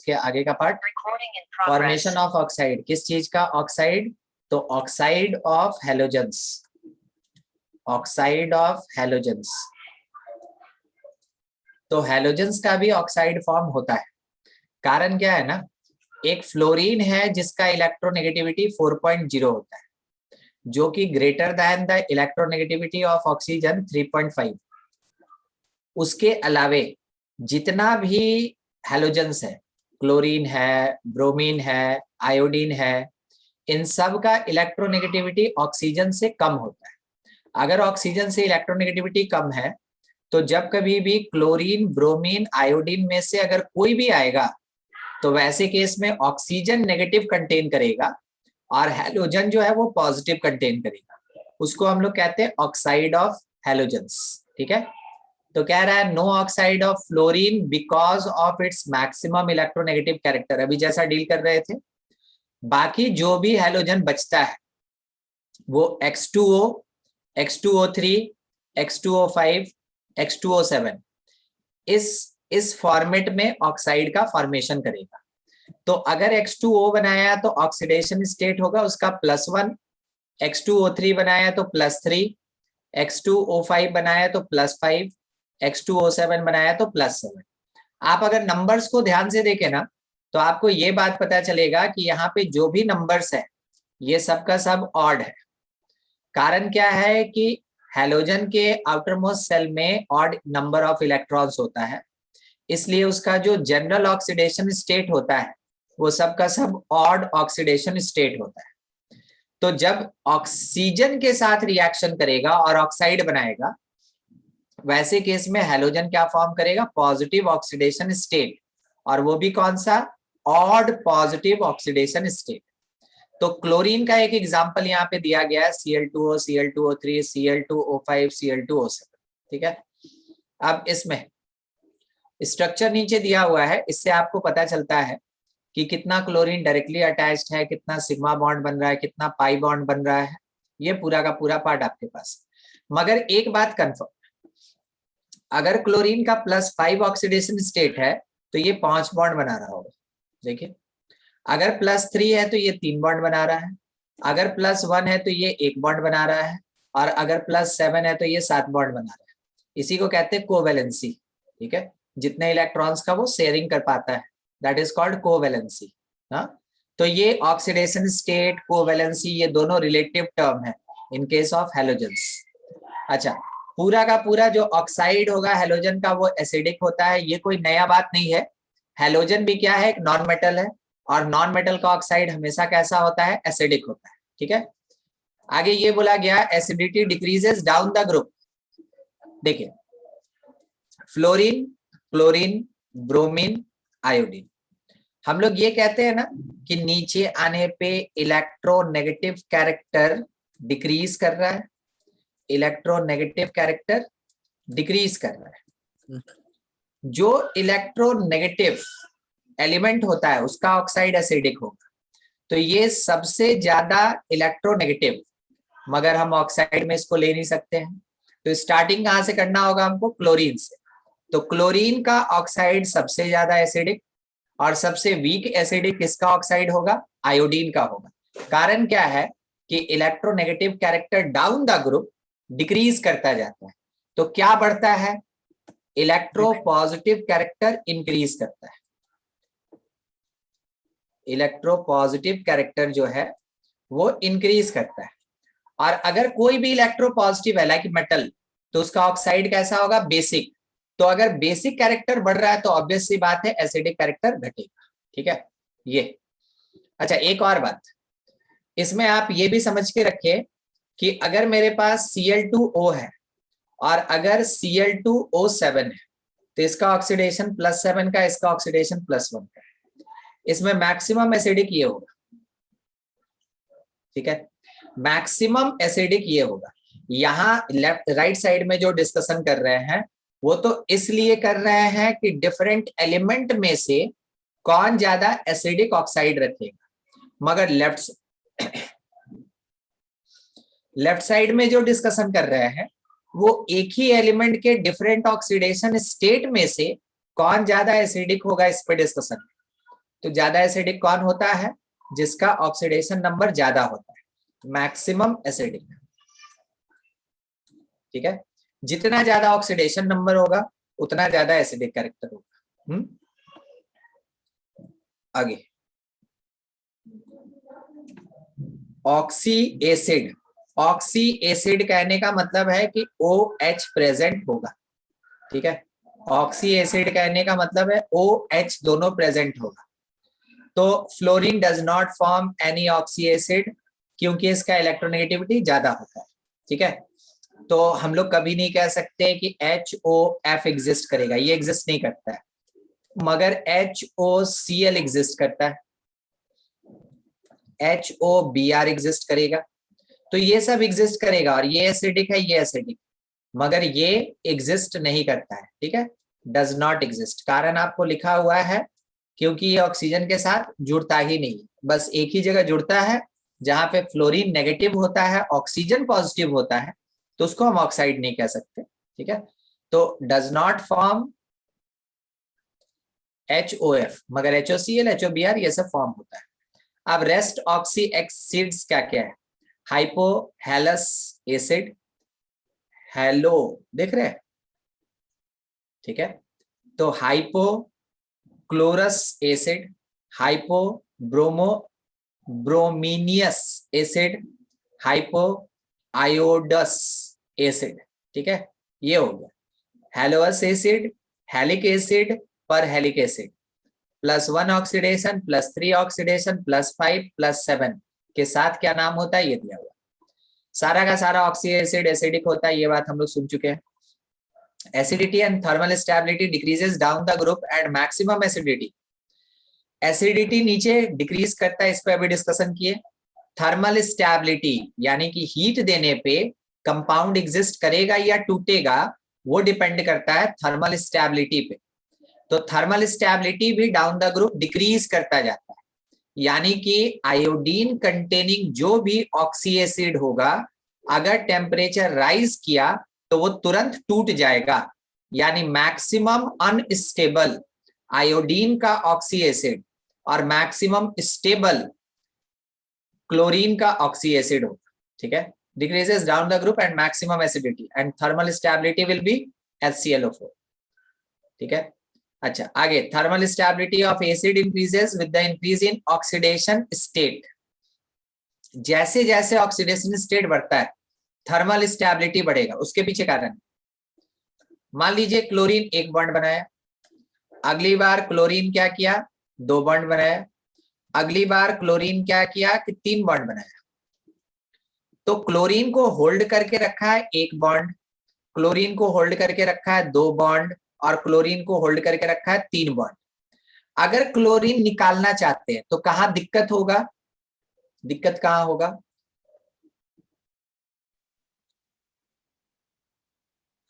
इसके आगे का पार्ट, फॉर्मेशन ऑफ ऑक्साइड, किस चीज का ऑक्साइड, तो oxide of halogens, oxide of halogens. तो हैलोजेंस का भी ऑक्साइड फॉर्म होता है। कारण क्या है ना, एक फ्लोरीन है जिसका इलेक्ट्रोनेगेटिविटी 4.0 होता है, जो कि greater than the electronegativity of oxygen 3.5। उसके अलावे जितना भी हैलोजेंस है, क्लोरीन है, ब्रोमीन है, आयोडीन है, इन सब का इलेक्ट्रोनेगेटिविटी ऑक्सीजन से कम होता है। अगर ऑक्सीजन से इलेक्ट्रोनेगेटिविटी कम है तो जब कभी भी क्लोरीन, ब्रोमीन, आयोडीन में से अगर कोई भी आएगा तो वैसे केस में ऑक्सीजन नेगेटिव कंटेन करेगा और हैलोजन जो है वो पॉजिटिव कंटेन करेगा। उसको हम लोग कहते हैं ऑक्साइड ऑफ हैलोजेंस। ठीक है, तो कह रहा है no oxide of fluorine because of its maximum electronegative character. अभी जैसा डील कर रहे थे, बाकी जो भी हैलोजन बचता है वो X2O, X2O3, X2O5, X2O7 इस फॉर्मेट में ऑक्साइड का फॉर्मेशन करेगा। तो अगर X2O बनाया तो ऑक्सीडेशन स्टेट होगा उसका +1, X2O3 बनाया तो +3, X2O5 बनाया तो +5, X2O7 बनाया तो +7। आप अगर नंबर्स को ध्यान से देखें ना तो आपको ये बात पता चलेगा कि यहाँ पे जो भी नंबर्स है ये सब का सब ऑड है। कारण क्या है कि हैलोजन के आउटर मोस्ट सेल में ऑड नंबर ऑफ इलेक्ट्रॉन्स होता है, इसलिए उसका जो जनरल ऑक्सीडेशन स्टेट होता है वो सब का सब ऑड ऑक्सीडेशन स्टेट होता है। तो जब ऑक्सीजन के साथ रिएक्शन करेगा और ऑक्साइड बनाएगा, वैसे केस में हैलोजन क्या फॉर्म करेगा, पॉजिटिव ऑक्सीडेशन स्टेट, और वो भी कौन सा, ऑड पॉजिटिव ऑक्सीडेशन स्टेट। तो क्लोरीन का एक एग्जांपल यहाँ पे दिया गया है, Cl2O, Cl2O3, Cl2O5, Cl2O7। ठीक है, अब इसमें स्ट्रक्चर नीचे दिया हुआ है, इससे आपको पता चलता है कि कितना क्लोरीन डायरेक्टली अटैच्ड है, कितना सिग्मा बॉन्ड बन रहा है, कितना पाई बॉन्ड बन रहा है, ये पूरा का पूरा पार्ट आपके पास। मगर एक बात कंफर्म, अगर क्लोरीन का +5 ऑक्सीडेशन स्टेट है तो ये 5 बॉन्ड बना रहा होगा। देखिए, अगर +3 है तो ये 3 बॉन्ड बना रहा है, अगर +1 है तो ये 1 बॉन्ड बना रहा है, और अगर +7 है तो ये 7 बॉन्ड बना रहा है। इसी को कहते हैं कोवैलेंसी। ठीक है, जितने इलेक्ट्रॉन्स का वो शेयरिंग कर पाता है, दैट इज कॉल्ड कोवैलेंसी। हाँ, तो ये ऑक्सीडेशन स्टेट, कोवैलेंसी, ये दोनों रिलेटिव टर्म है इन केस ऑफ हैलोजेंस। अच्छा, पूरा का पूरा जो ऑक्साइड होगा हैलोजन का वो एसिडिक होता है, ये कोई नया बात नहीं है। हैलोजन भी क्या है, एक नॉन मेटल है, और नॉन मेटल का ऑक्साइड हमेशा कैसा होता है, एसिडिक होता है। ठीक है, आगे ये बोला गया acidity decreases down the group. देखिए, फ्लोरीन, क्लोरीन, ब्रोमीन, आयोडीन, हम लोग ये कहते हैं ना कि नीचे आने पे इलेक्ट्रोनेगेटिव कैरेक्टर डिक्रीज कर रहा है, इलेक्ट्रोनेगेटिव कैरेक्टर डिक्रीज कर रहा है। जो इलेक्ट्रोनेगेटिव एलिमेंट होता है उसका ऑक्साइड एसिडिक होगा, तो ये सबसे ज्यादा इलेक्ट्रोनेगेटिव, मगर हम ऑक्साइड में इसको ले नहीं सकते हैं। तो स्टार्टिंग कहां से करना होगा हमको, क्लोरीन से। तो क्लोरीन का ऑक्साइड सबसे ज्यादा एसिडिक, और सबसे वीक एसिडिक किसका ऑक्साइड होगा, आयोडीन का होगा। कारण क्या है कि electronegative character down the group decrease करता जाता है, तो क्या बढ़ता है, इलेक्ट्रो पॉजिटिव कैरेक्टर इंक्रीज करता है। इलेक्ट्रो पॉजिटिव कैरेक्टर जो है वो इंक्रीज करता है। और अगर कोई भी इलेक्ट्रो पॉजिटिव है लाइक मेटल, तो उसका ऑक्साइड कैसा होगा, बेसिक। तो अगर बेसिक कैरेक्टर बढ़ रहा है तो ऑब्वियस सी बात है एसिडिक कैरेक्टर घटेगा। ठीक है, ये। अच्छा, एक और बात इसमें आप ये भी समझ के रखिए कि अगर मेरे पास Cl2O है और अगर Cl2O7 है, तो इसका ऑक्सीडेशन +7 का, इसका ऑक्सीडेशन +1 का। इसमें मैक्सिमम एसिडिक ये होगा। ठीक है, मैक्सिमम एसिडिक ये होगा। यहाँ लेफ्ट राइट साइड में जो डिस्कशन कर रहे हैं वो तो इसलिए कर रहे हैं कि डिफरेंट एलिमेंट में से कौन ज्यादा एसिडिक ऑक्साइड रखेगा, मगर लेफ्ट साइड में जो डिस्कशन कर रहे हैं वो एक ही एलिमेंट के डिफरेंट ऑक्सीडेशन स्टेट में से कौन ज्यादा एसिडिक होगा इस पे डिस्कशन। तो ज्यादा एसिडिक कौन होता है? जिसका ऑक्सीडेशन नंबर ज्यादा होता है, मैक्सिमम एसिडिक। ठीक है, जितना ज्यादा ऑक्सीडेशन नंबर होगा उतना ज्यादा एसिडिक कैरेक्टर होगा। आगे ऑक्सी एसिड। ऑक्सी एसिड कहने का मतलब है कि OH प्रेजेंट होगा। ठीक है, ऑक्सी एसिड कहने का मतलब है OH दोनों प्रेजेंट होगा। तो fluorine does not form any oxy acid क्योंकि इसका इलेक्ट्रोनेगेटिविटी ज्यादा होता है। ठीक है, तो हम लोग कभी नहीं कह सकते कि HOF एग्जिस्ट करेगा, ये एग्जिस्ट नहीं करता है, मगर HOCl एग्जिस्ट करता है, HOBr एग्जिस्ट करेगा। तो ये सब एग्जिस्ट करेगा और ये एसिडिक है, ये एसिडिक, मगर ये एग्जिस्ट नहीं करता है। ठीक है, डज नॉट एग्जिस्ट। कारण आपको लिखा हुआ है क्योंकि ये ऑक्सीजन के साथ जुड़ता ही नहीं, बस एक ही जगह जुड़ता है जहां पे फ्लोरीन नेगेटिव होता है, ऑक्सीजन पॉजिटिव होता है, तो उसको हम ऑक्साइड नहीं कह सकते। ठीक है, तो डज नॉट फॉर्म HOF, मगर HOCl, HOBr ये सब फॉर्म होता है। अब रेस्ट ऑक्सी एसिड्स क्या क्या है? हाइपोहेलस एसिड, हेलो देख रहे हैं? ठीक है, तो hypo chlorous acid, hypo bromo bromineous acid, hypo iodous acid. ठीक है, ये हो गया हेलोअस एसिड, हेलिक एसिड, पर हेलिक एसिड, +1 ऑक्सीडेशन, +3 ऑक्सीडेशन, +5, +7 के साथ क्या नाम होता है ये दिया हुआ। सारा का सारा ऑक्सी एसिड एसिडिक होता है, ये बात हम लोग सुन चुके हैं। Acidity and thermal stability decreases down the group at maximum acidity. Acidity नीचे डिक्रीज करता है, इस पर अभी डिस्कशन किए। थर्मल स्टेबिलिटी यानी कि हीट देने पे कंपाउंड एग्जिस्ट करेगा या टूटेगा, वो डिपेंड करता है थर्मल स्टेबिलिटी पे। तो थर्मल स्टेबिलिटी भी डाउन द ग्रुप डिक्रीज करता जाता है, यानी कि आयोडीन कंटेनिंग जो भी ऑक्सी एसिड होगा, अगर टेम्परेचर राइज किया तो वो तुरंत टूट जाएगा, यानी मैक्सिमम अनस्टेबल आयोडीन का ऑक्सी एसिड और मैक्सिमम स्टेबल क्लोरीन का ऑक्सी एसिड होगा। ठीक है, decreases down the group and maximum acidity and thermal stability will be HClO4। ठीक है, अच्छा आगे, thermal stability of acid increases with the increase in oxidation state. जैसे जैसे ऑक्सीडेशन स्टेट बढ़ता है थर्मल स्टेबिलिटी बढ़ेगा, उसके पीछे कारण। मान लीजिए क्लोरीन एक बॉन्ड बनाया, अगली बार क्लोरीन क्या किया, 2 बॉन्ड बनाया, अगली बार क्लोरीन क्या किया कि 3 बॉन्ड बनाया। तो क्लोरीन को होल्ड करके रखा है 1 बॉन्ड, क्लोरीन को होल्ड करके रखा है 2 बॉन्ड, और क्लोरीन को होल्ड करके रखा है 3 बॉन्ड। अगर क्लोरीन निकालना चाहते हैं तो कहां दिक्कत होगा? दिक्कत कहां होगा?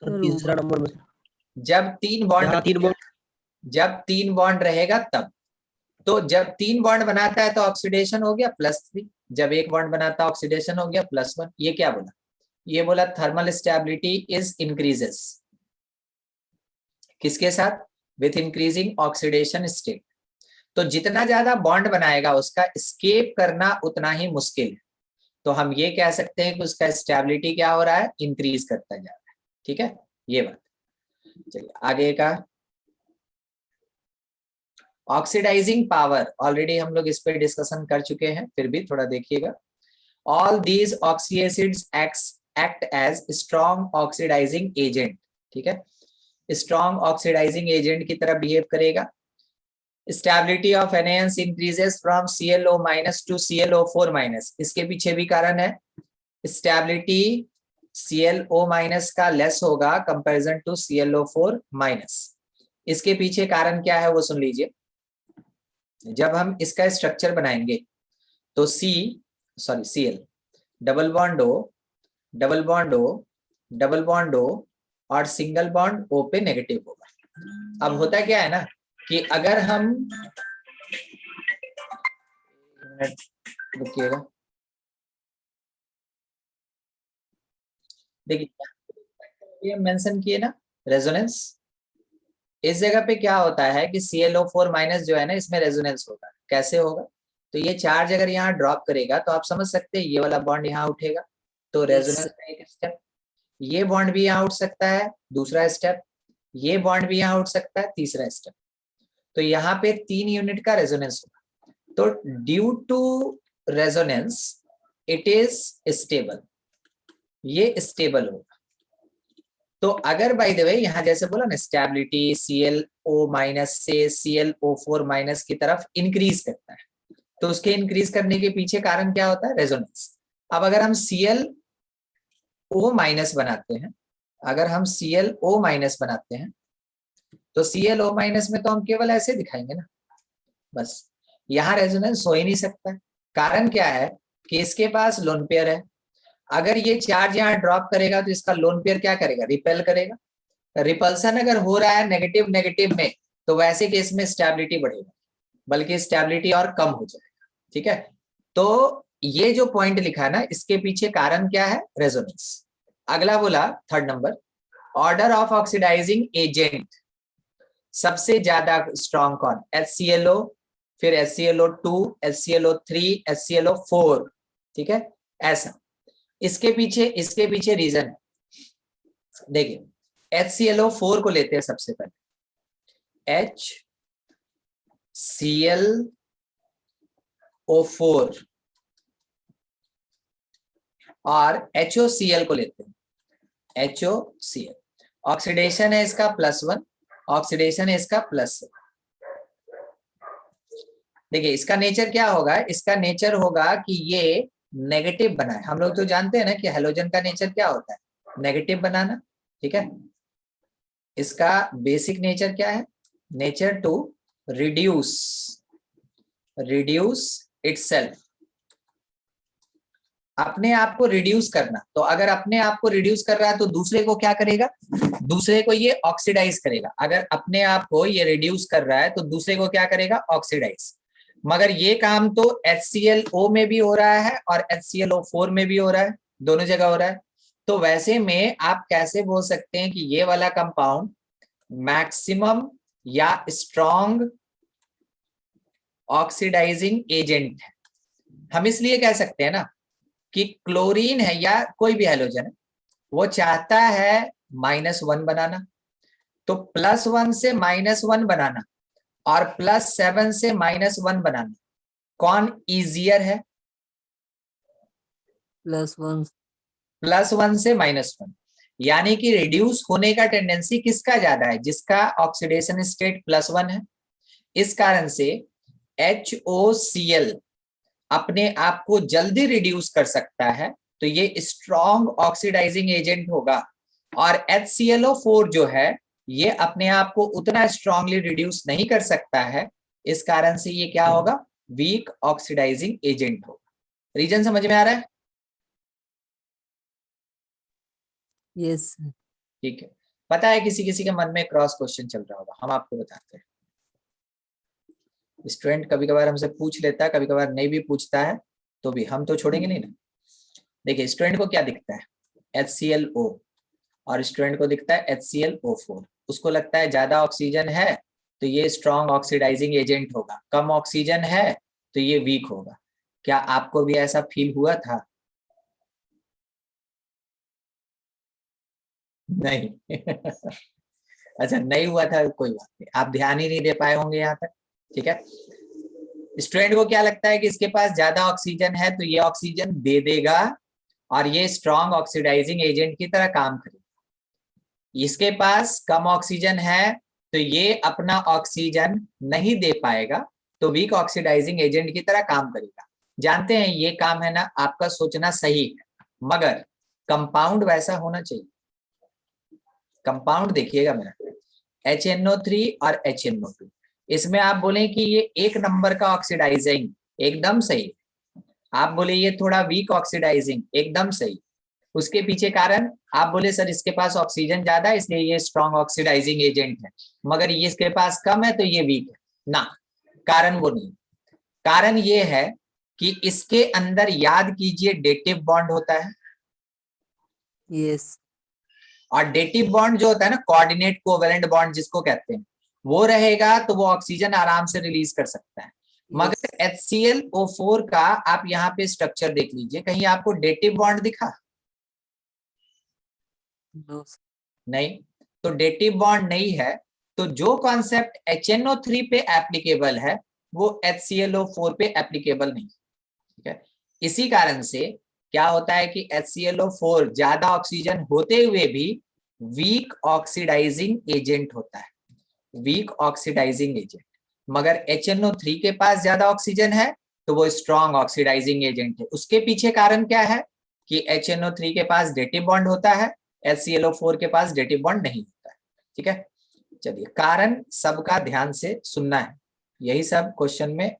तीसरा नंबर में, जब 3 बॉन्ड, जब 3 बॉन्ड रहेगा तब। तो जब 3 बॉन्ड बनाता है तो ऑक्सीडेशन हो गया +3, जब 1 बॉन्ड बनाता है ऑक्सीडेशन हो गया +1। ये क्या बोला? ये बोला थर्मल स्टेबिलिटी इज इंक्रीजेस, किसके साथ? With increasing oxidation state. तो जितना ज्यादा बॉन्ड बनाएगा उसका एस्केप करना उतना ही मुश्किल है। तो हम ये कह सकते हैं कि उसका स्टेबिलिटी क्या हो रहा है? इंक्रीज करता जा रहा है। ठीक है, ये बात। चलिए आगे का, ऑक्सीडाइजिंग पावर ऑलरेडी हम लोग इस पे डिस्कशन कर चुके हैं, फिर भी थोड़ा देखिएगा। All these oxy acids act as strong oxidizing agent. ठीक है, स्ट्रॉन्ग ऑक्सीडाइजिंग एजेंट की तरह बिहेव करेगा। Stability of NaOH increases from ClO- to ClO4-। इसके पीछे भी कारण है, स्टेबिलिटी ClO- का लेस होगा कंपैरिजन टू ClO4-। इसके पीछे कारण क्या है वो सुन लीजिए। जब हम इसका स्ट्रक्चर बनाएंगे तो Cl double bond O, double bond O, double bond O और सिंगल बॉन्ड O पे नेगेटिव होगा। अब होता क्या है ना कि अगर हम, रुकिएगा, देखिए मेंशन किए ना रेजोनेंस, इस जगह पे क्या होता है कि ClO4- जो है ना, इसमें रेजोनेंस होता कैसे होगा? तो ये चार्ज अगर यहाँ ड्रॉप करेगा तो आप समझ सकते हैं ये वाला बॉन्ड यहाँ उठेगा, तो रेजोनेंस का एक स्टेप, ये बॉन्ड भी यहाँ उठ सकता है, दूसरा स्टेप, ये बॉन्ड भी यहाँ उठ सकता है, तीसरा स्टेप। तो यहाँ पे 3 यूनिट का रेजोनेंस होगा। तो due to resonance it is stable, ये स्टेबल होगा। तो अगर बाय द वे यहाँ जैसे बोला ना स्टेबिलिटी ClO माइनस से ClO4 माइनस की तरफ इंक्रीज करता है, तो उसके इंक्रीज करने के पीछे कारण क्या होता है? रेजोनेंस। अब अगर हम ClO माइनस बनाते हैं, अगर हम ClO माइनस बनाते हैं तो ClO माइनस में तो हम केवल ऐसे दिखाएंगे ना, बस। यहाँ रेजोनेंस हो ही नहीं सकता। कारण क्या है कि इसके पास लोन पेयर है, अगर ये चार्ज यहाँ ड्रॉप करेगा तो इसका लोन पेयर क्या करेगा? रिपेल करेगा। रिपल्सन अगर हो रहा है नेगेटिव नेगेटिव में, तो वैसे केस में स्टेबिलिटी बढ़ेगा, बल्कि स्टेबिलिटी और कम हो जाएगा। ठीक है, तो ये जो पॉइंट लिखा है ना, इसके पीछे कारण क्या है? रेजोनेंस। अगला बोला third number, order of oxidizing agent सबसे ज्यादा स्ट्रॉन्ग कौन? HClO, फिर HClO2, HClO3, HClO4। ठीक है, ऐसा। इसके पीछे रीजन है। देखिए HClO4 को लेते हैं सबसे पहले, HClO4 और HOCl को लेते हैं, HOCl। ऑक्सीडेशन है इसका +1, ऑक्सीडेशन है इसका +1। देखिए इसका नेचर क्या होगा? इसका नेचर होगा कि ये नेगेटिव बनाए। हम लोग तो जानते हैं ना कि हेलोजन का नेचर क्या होता है? नेगेटिव बनाना। ठीक है, इसका बेसिक नेचर क्या है? नेचर टू रिड्यूस इटसेल्फ, अपने आप को रिड्यूस करना। तो अगर अपने आप को रिड्यूस कर रहा है तो दूसरे को क्या करेगा? दूसरे को ये ऑक्सीडाइज करेगा। अगर अपने आप को ये रिड्यूस कर रहा है तो दूसरे को क्या करेगा? ऑक्सीडाइज। मगर ये काम तो HClO में भी हो रहा है और HClO4 में भी हो रहा है, दोनों जगह हो रहा है। तो वैसे में आप कैसे बोल सकते हैं कि ये वाला कंपाउंड मैक्सिमम या स्ट्रॉन्ग ऑक्सीडाइजिंग एजेंट है? हम इसलिए कह सकते हैं ना कि क्लोरीन है या कोई भी हैलोजन है, वो चाहता है -1 बनाना, तो +1 से -1 बनाना और +7 से -1 बनाना कौन इजियर है? +1 +1 से -1। यानी कि रिड्यूस होने का टेंडेंसी किसका ज्यादा है? जिसका ऑक्सीडेशन स्टेट +1 है। इस कारण से HOCl अपने आप को जल्दी रिड्यूस कर सकता है, तो ये स्ट्रॉन्ग ऑक्सीडाइजिंग एजेंट होगा। और HClO4 जो है ये अपने आप को उतना स्ट्रांगली रिड्यूस नहीं कर सकता है, इस कारण से ये क्या होगा? वीक ऑक्सीडाइजिंग एजेंट होगा। रीजन समझ में आ रहा है? यस। ठीक है, पता है किसी किसी के मन में क्रॉस क्वेश्चन चल रहा होगा, हम आपको बताते हैं। स्टूडेंट कभी कभार हमसे पूछ लेता है, कभी कभार नहीं भी पूछता है, तो भी हम तो छोड़ेंगे नहीं ना। देखिए स्टूडेंट को क्या दिखता है? HClO, और स्टूडेंट को दिखता है HClO4। उसको लगता है ज्यादा ऑक्सीजन है तो ये स्ट्रॉन्ग ऑक्सीडाइजिंग एजेंट होगा, कम ऑक्सीजन है तो ये वीक होगा। क्या आपको भी ऐसा फील हुआ था? नहीं अच्छा नहीं हुआ था, कोई बात नहीं, आप ध्यान ही नहीं दे पाए होंगे यहाँ तक। ठीक है, स्टूडेंट को क्या लगता है कि इसके पास ज्यादा ऑक्सीजन है तो ये ऑक्सीजन दे देगा और ये स्ट्रॉन्ग ऑक्सीडाइजिंग एजेंट की तरह काम करेगा। इसके पास कम ऑक्सीजन है तो ये अपना ऑक्सीजन नहीं दे पाएगा, तो वीक ऑक्सीडाइजिंग एजेंट की तरह काम करेगा। जानते हैं ये काम है ना, आपका सोचना सही है, मगर कंपाउंड वैसा होना चाहिए। कंपाउंड देखिएगा मेरा, HNO3 और HNO2, इसमें आप बोले कि ये 1 नंबर का ऑक्सीडाइजिंग, एकदम सही। आप बोले ये थोड़ा वीक ऑक्सीडाइजिंग, एकदम सही। उसके पीछे कारण आप बोले सर इसके पास ऑक्सीजन ज्यादा है इसलिए ये स्ट्रॉन्ग ऑक्सीडाइजिंग एजेंट है, मगर ये इसके पास कम है तो ये वीक है ना। कारण वो नहीं, कारण ये है कि इसके अंदर याद कीजिए डेटिव बॉन्ड होता है। यस। और डेटिव बॉन्ड जो होता है ना, कोऑर्डिनेट कोवेलेंट बॉन्ड जिसको कहते हैं, वो रहेगा तो वो ऑक्सीजन आराम से रिलीज कर सकता है। मगर HClO4 का आप यहाँ पे स्ट्रक्चर देख लीजिए, कहीं आपको डेटिव बॉन्ड दिखा? नो नहीं, तो डेटिव बॉन्ड नहीं है, तो जो कॉन्सेप्ट HNO3 पे एप्लीकेबल है वो HClO4 पे एप्लीकेबल नहीं। ठीक है, इसी कारण से क्या होता है कि HClO4 ज्यादा ऑक्सीजन होते हुए भी वीक ऑक्सीडाइजिंग एजेंट होता है, वीक ऑक्सीडाइजिंग एजेंट। मगर HNO3 के पास ज्यादा ऑक्सीजन है तो वो स्ट्रॉन्ग ऑक्सीडाइजिंग एजेंट है। उसके पीछे कारण क्या है कि HNO3 के पास डेटिव बॉन्ड होता है, HClO4 के पास डेटिव बॉन्ड नहीं होता है। ठीक है, चलिए कारण सबका ध्यान से सुनना है, यही सब क्वेश्चन में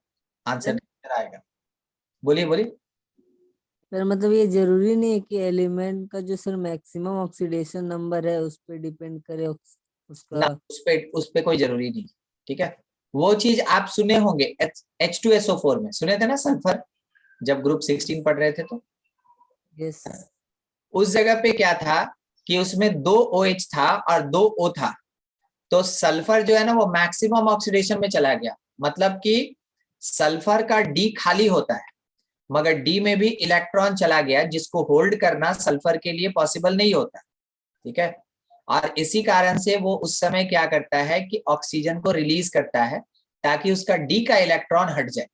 आंसर आएगा। बोलिए बोलिए। सर, मतलब ये जरूरी नहीं है कि एलिमेंट का जो सर मैक्सिमम ऑक्सीडेशन नंबर है उस पर डिपेंड करे उसका। ना, उस पे कोई जरूरी नहीं। ठीक है, वो चीज आप सुने होंगे H2SO4 में, सुने थे ना सल्फर, जब ग्रुप 16 पढ़ रहे थे तो यस उस जगह पे क्या था कि उसमें 2 OH था और 2 O था, तो सल्फर जो है ना वो मैक्सिमम ऑक्सीडेशन में चला गया। मतलब कि सल्फर का D खाली होता है मगर डी में भी इलेक्ट्रॉन चला गया, जिसको होल्ड करना सल्फर के लिए पॉसिबल नहीं होता। ठीक है, और इसी कारण से वो उस समय क्या करता है कि ऑक्सीजन को रिलीज करता है ताकि उसका डी का इलेक्ट्रॉन हट जाए।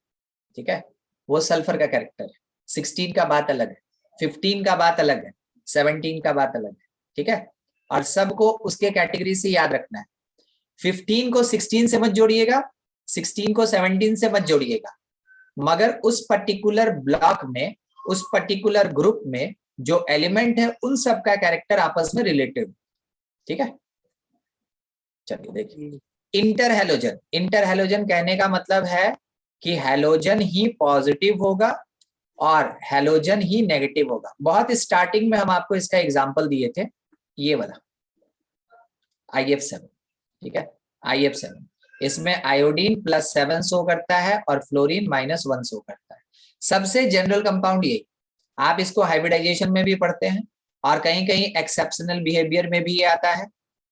ठीक है, वो सल्फर का कैरेक्टर है। 16 का बात अलग है, 15 का बात अलग है, 17 का बात अलग है। ठीक है, और सबको उसके कैटेगरी से याद रखना है। 15 को 16 से मत जोड़िएगा, 16 को 17 से मत जोड़िएगा, मगर उस पर्टिकुलर ब्लॉक में, उस पर्टिकुलर ग्रुप में जो एलिमेंट है उन सब का कैरेक्टर आपस में रिलेटेड। ठीक है, चलिए देखिए, इंटरहैलोजन। इंटरहैलोजन कहने का मतलब है कि हैलोजन ही पॉजिटिव होगा और हैलोजन ही नेगेटिव होगा। बहुत स्टार्टिंग में हम आपको इसका एग्जांपल दिए थे, ये वाला IF7। ठीक है, IF7, इसमें आयोडीन +7 शो करता है और फ्लोरीन -1 शो करता है। सबसे जनरल कंपाउंड यही, आप इसको हाइब्रिडाइजेशन में भी पढ़ते हैं और कहीं कहीं एक्सेप्शनल बिहेवियर में भी ये आता है।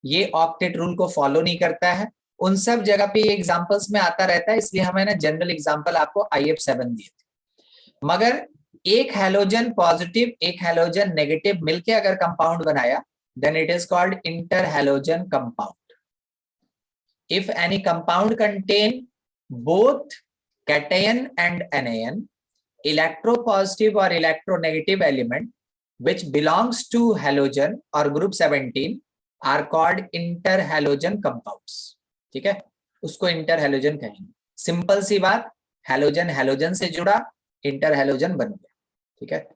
ये ऑक्टेट रूल को फॉलो नहीं करता है, उन सब जगह पे ये एग्जांपल्स में आता रहता है, इसलिए हमें ना जनरल एग्जांपल आपको IF7 दिए थे। मगर एक हैलोजन पॉजिटिव एक हैलोजन नेगेटिव मिलके अगर कंपाउंड बनाया, then it is called interhalogen compound. If any compound contain both cation and anion, electropositive or electronegative element which belongs to halogen or group 17 are called interhalogen compounds. ठीक है, उसको interhalogen कहेंगे। Simple सी बात, halogen halogen से जुड़ा, interhalogen बन गया। ठीक है,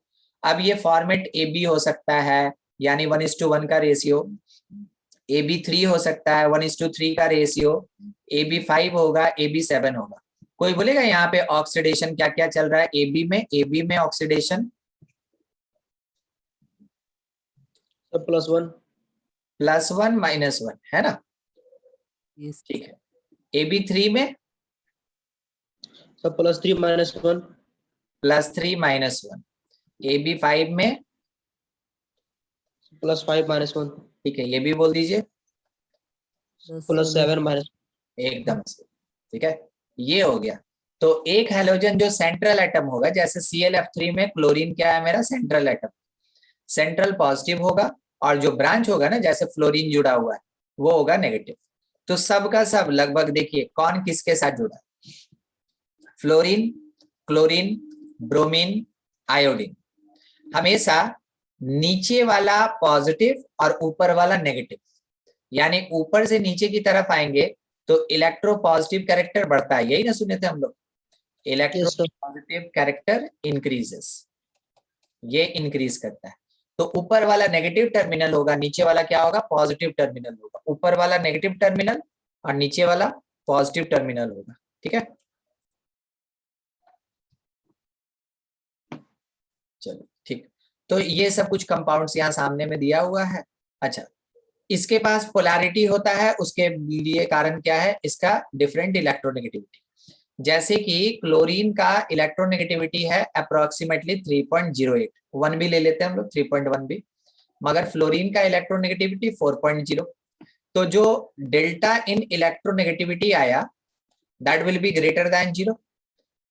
अब ये फॉर्मेट AB हो सकता है, यानी 1:1 का रेशियो, AB3 हो सकता है 1:3 का रेशियो, AB5 होगा, AB7 होगा। कोई बोलेगा यहाँ पे ऑक्सीडेशन क्या क्या चल रहा है AB में ऑक्सीडेशन +1 +1 -1 है ना। यस ठीक है, AB3 में +3 -1 +3 -1, AB5 में +5 -1 ठीक है, ये भी बोल दीजिए +7 एकदम से। ठीक है, ये हो गया। तो एक हैलोजन जो सेंट्रल एटम होगा, जैसे ClF3 में क्लोरीन क्या है मेरा सेंट्रल एटम, सेंट्रल पॉजिटिव होगा, और जो ब्रांच होगा ना जैसे फ्लोरीन जुड़ा हुआ है वो होगा नेगेटिव। तो सबका सब लगभग देखिए कौन किसके साथ जुड़ा है, फ्लोरीन, क्लोरीन, ब्रोमीन, आयोडीन, हमेशा नीचे वाला पॉजिटिव और ऊपर वाला नेगेटिव, यानी ऊपर से नीचे की तरफ आएंगे तो इलेक्ट्रो पॉजिटिव कैरेक्टर बढ़ता है, यही ना सुने थे हम लोग, इलेक्ट्रो पॉजिटिव कैरेक्टर इंक्रीजेस, ये इंक्रीज करता है। तो ऊपर वाला नेगेटिव टर्मिनल होगा, नीचे वाला क्या होगा पॉजिटिव टर्मिनल होगा, ऊपर वाला नेगेटिव टर्मिनल और नीचे वाला पॉजिटिव टर्मिनल होगा। ठीक है, चलो ठीक, तो ये सब कुछ कंपाउंड्स यहाँ सामने में दिया हुआ है। अच्छा, इसके पास पोलैरिटी होता है, उसके लिए कारण क्या है, इसका डिफरेंट इलेक्ट्रोनेगेटिविटी। जैसे कि क्लोरीन का इलेक्ट्रोनेगेटिविटी है अप्रोक्सीमेटली 3.08, 1 भी ले लेते हैं हम लोग, 3.1 भी, मगर फ्लोरीन का इलेक्ट्रोनेगेटिविटी 4.0। तो जो डेल्टा इन इलेक्ट्रोनेगेटिविटी आया that will be greater than 0,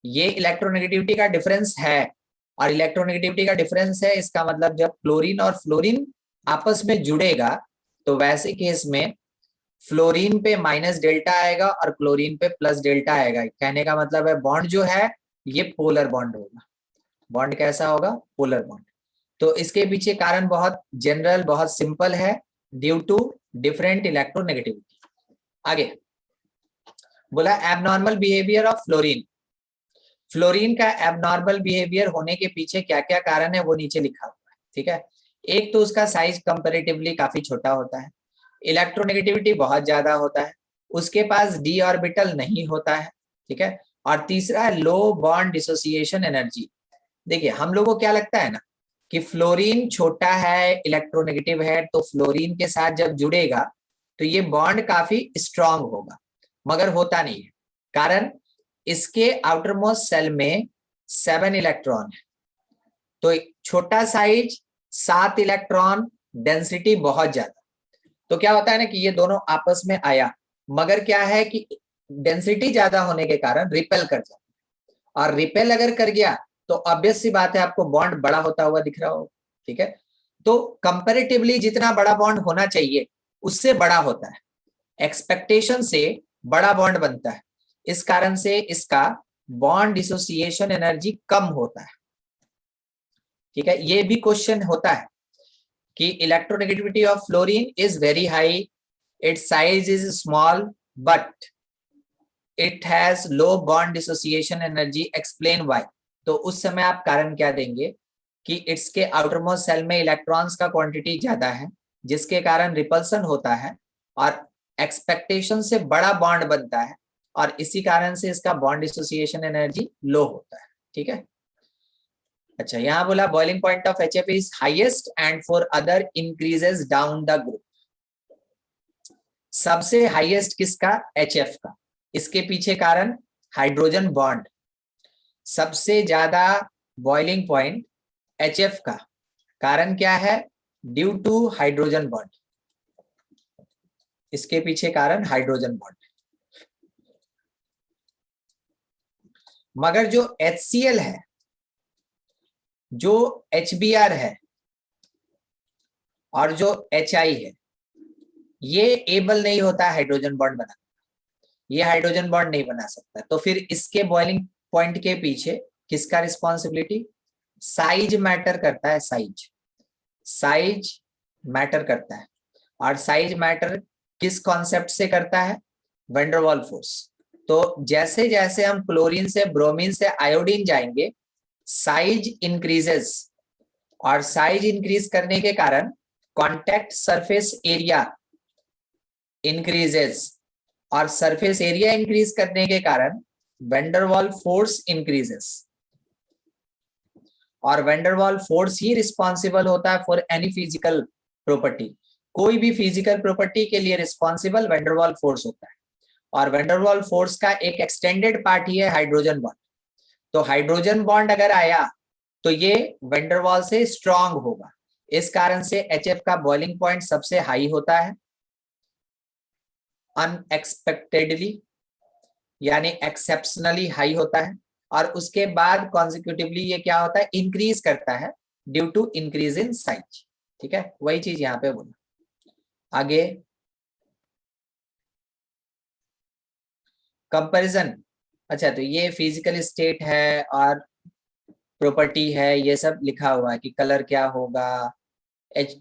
ये इलेक्ट्रोनेगेटिविटी का डिफरेंस है, और इलेक्ट्रोनेगेटिविटी का डिफरेंस है, इसका मतलब जब क्लोरीन और फ्लोरीन आपस में जुड़ेगा तो वैसे केस में फ्लोरीन पे माइनस डेल्टा आएगा और क्लोरीन पे प्लस डेल्टा आएगा। कहने का मतलब है बॉन्ड जो है ये पोलर बॉन्ड होगा। बॉन्ड कैसा होगा? Polar bond. तो इसके पीछे कारण बहुत जनरल, बहुत सिंपल है, ड्यू टू डिफरेंट इलेक्ट्रोनेगेटिविटी। आगे बोला abnormal behaviour of fluorine. Fluorine का एबनॉर्मल बिहेवियर होने के पीछे क्या क्या कारण है वो नीचे लिखा हुआ है, ठीक है। एक तो उसका साइज कंपैरेटिवली काफी छोटा होता है, इलेक्ट्रोनेगेटिविटी बहुत ज्यादा होता है, उसके पास डी ऑर्बिटल नहीं होता है, ठीक है। और तीसरा लो बॉन्ड डिसोसिएशन एनर्जी। देखिए हम लोगों को क्या लगता है ना कि फ्लोरीन छोटा है, इलेक्ट्रोनेगेटिव है, तो फ्लोरीन के साथ जब जुड़ेगा तो ये बॉन्ड काफी स्ट्रांग होगा, मगर होता नहीं है। कारण इसके आउटरमोस्ट सेल में 7 इलेक्ट्रॉन है, तो छोटा साइज 7 इलेक्ट्रॉन, डेंसिटी बहुत ज्यादा। तो क्या होता है ना कि ये दोनों आपस में आया, मगर क्या है कि डेंसिटी ज्यादा होने के कारण रिपेल कर जाता है, और रिपेल अगर कर गया तो ऑब्वियस सी बात है आपको बॉन्ड बड़ा होता हुआ दिख रहा होगा, ठीक है। तो कंपैरेटिवली जितना बड़ा बॉन्ड होना चाहिए उससे बड़ा होता है, एक्सपेक्टेशन से बड़ा बॉन्ड बनता है, इस कारण से इसका बॉन्ड डिसोसिएशन एनर्जी कम होता है, ठीक है। ये भी क्वेश्चन होता है कि electronegativity of fluorine is very high, it's size is small but it has low bond dissociation energy, explain why. तो उस समय आप कारण क्या देंगे कि इसके आउटरमोस्ट सेल में इलेक्ट्रॉन्स का क्वांटिटी ज्यादा है, जिसके कारण रिपल्सन होता है और एक्सपेक्टेशन से बड़ा बॉन्ड बनता है, और इसी कारण से इसका बॉन्ड डिसोसिएशन एनर्जी लो होता है, ठीक है। अच्छा यहाँ बोला boiling point of HF is highest and for other increases down the group. सबसे हाईएस्ट किसका? HF का। इसके पीछे कारण हाइड्रोजन बॉन्ड। सबसे ज्यादा बॉइलिंग पॉइंट HF का, कारण क्या है? Due to hydrogen bond. इसके पीछे कारण हाइड्रोजन बॉन्ड। मगर जो HCl है, जो HBr है और जो HI है, ये एबल नहीं होता हाइड्रोजन बॉन्ड बनाना, ये हाइड्रोजन बॉन्ड नहीं बना सकता। तो फिर इसके बॉइलिंग पॉइंट के पीछे किसका रिस्पॉन्सिबिलिटी? साइज मैटर करता है, साइज मैटर करता है। और साइज मैटर किस कॉन्सेप्ट से करता है? वैन डर वाल फोर्स। तो जैसे जैसे हम क्लोरीन से ब्रोमीन से आयोडीन जाएंगे, साइज इंक्रीजेस, और साइज इंक्रीज करने के कारण कॉन्टैक्ट सरफेस एरिया इंक्रीजेस, और सरफेस एरिया इंक्रीज करने के कारण वैन डर वाल फोर्स इंक्रीजेस, और वैन डर वाल फोर्स ही रिस्पॉन्सिबल होता है फॉर एनी फिजिकल प्रॉपर्टी। कोई भी फिजिकल प्रॉपर्टी के लिए रिस्पॉन्सिबल वैन डर वाल फोर्स होता है, और वैन डर वाल फोर्स का एक एक्सटेंडेड पार्ट ही है हाइड्रोजन बॉन्ड। तो हाइड्रोजन बॉन्ड अगर आया तो ये वैन डर वाल से स्ट्रांग होगा, इस कारण से HF का बॉइलिंग पॉइंट सबसे हाई होता है अनएक्सपेक्टेडली, यानी एक्सेप्शनली हाई होता है, और उसके बाद कॉन्सिक्यूटिवली ये क्या होता है? इंक्रीज करता है due to increase in size, ठीक है। वही चीज यहाँ पे बोला। आगे कंपैरिजन। अच्छा तो ये फिजिकल स्टेट है और प्रॉपर्टी है, ये सब लिखा हुआ है कि कलर क्या होगा,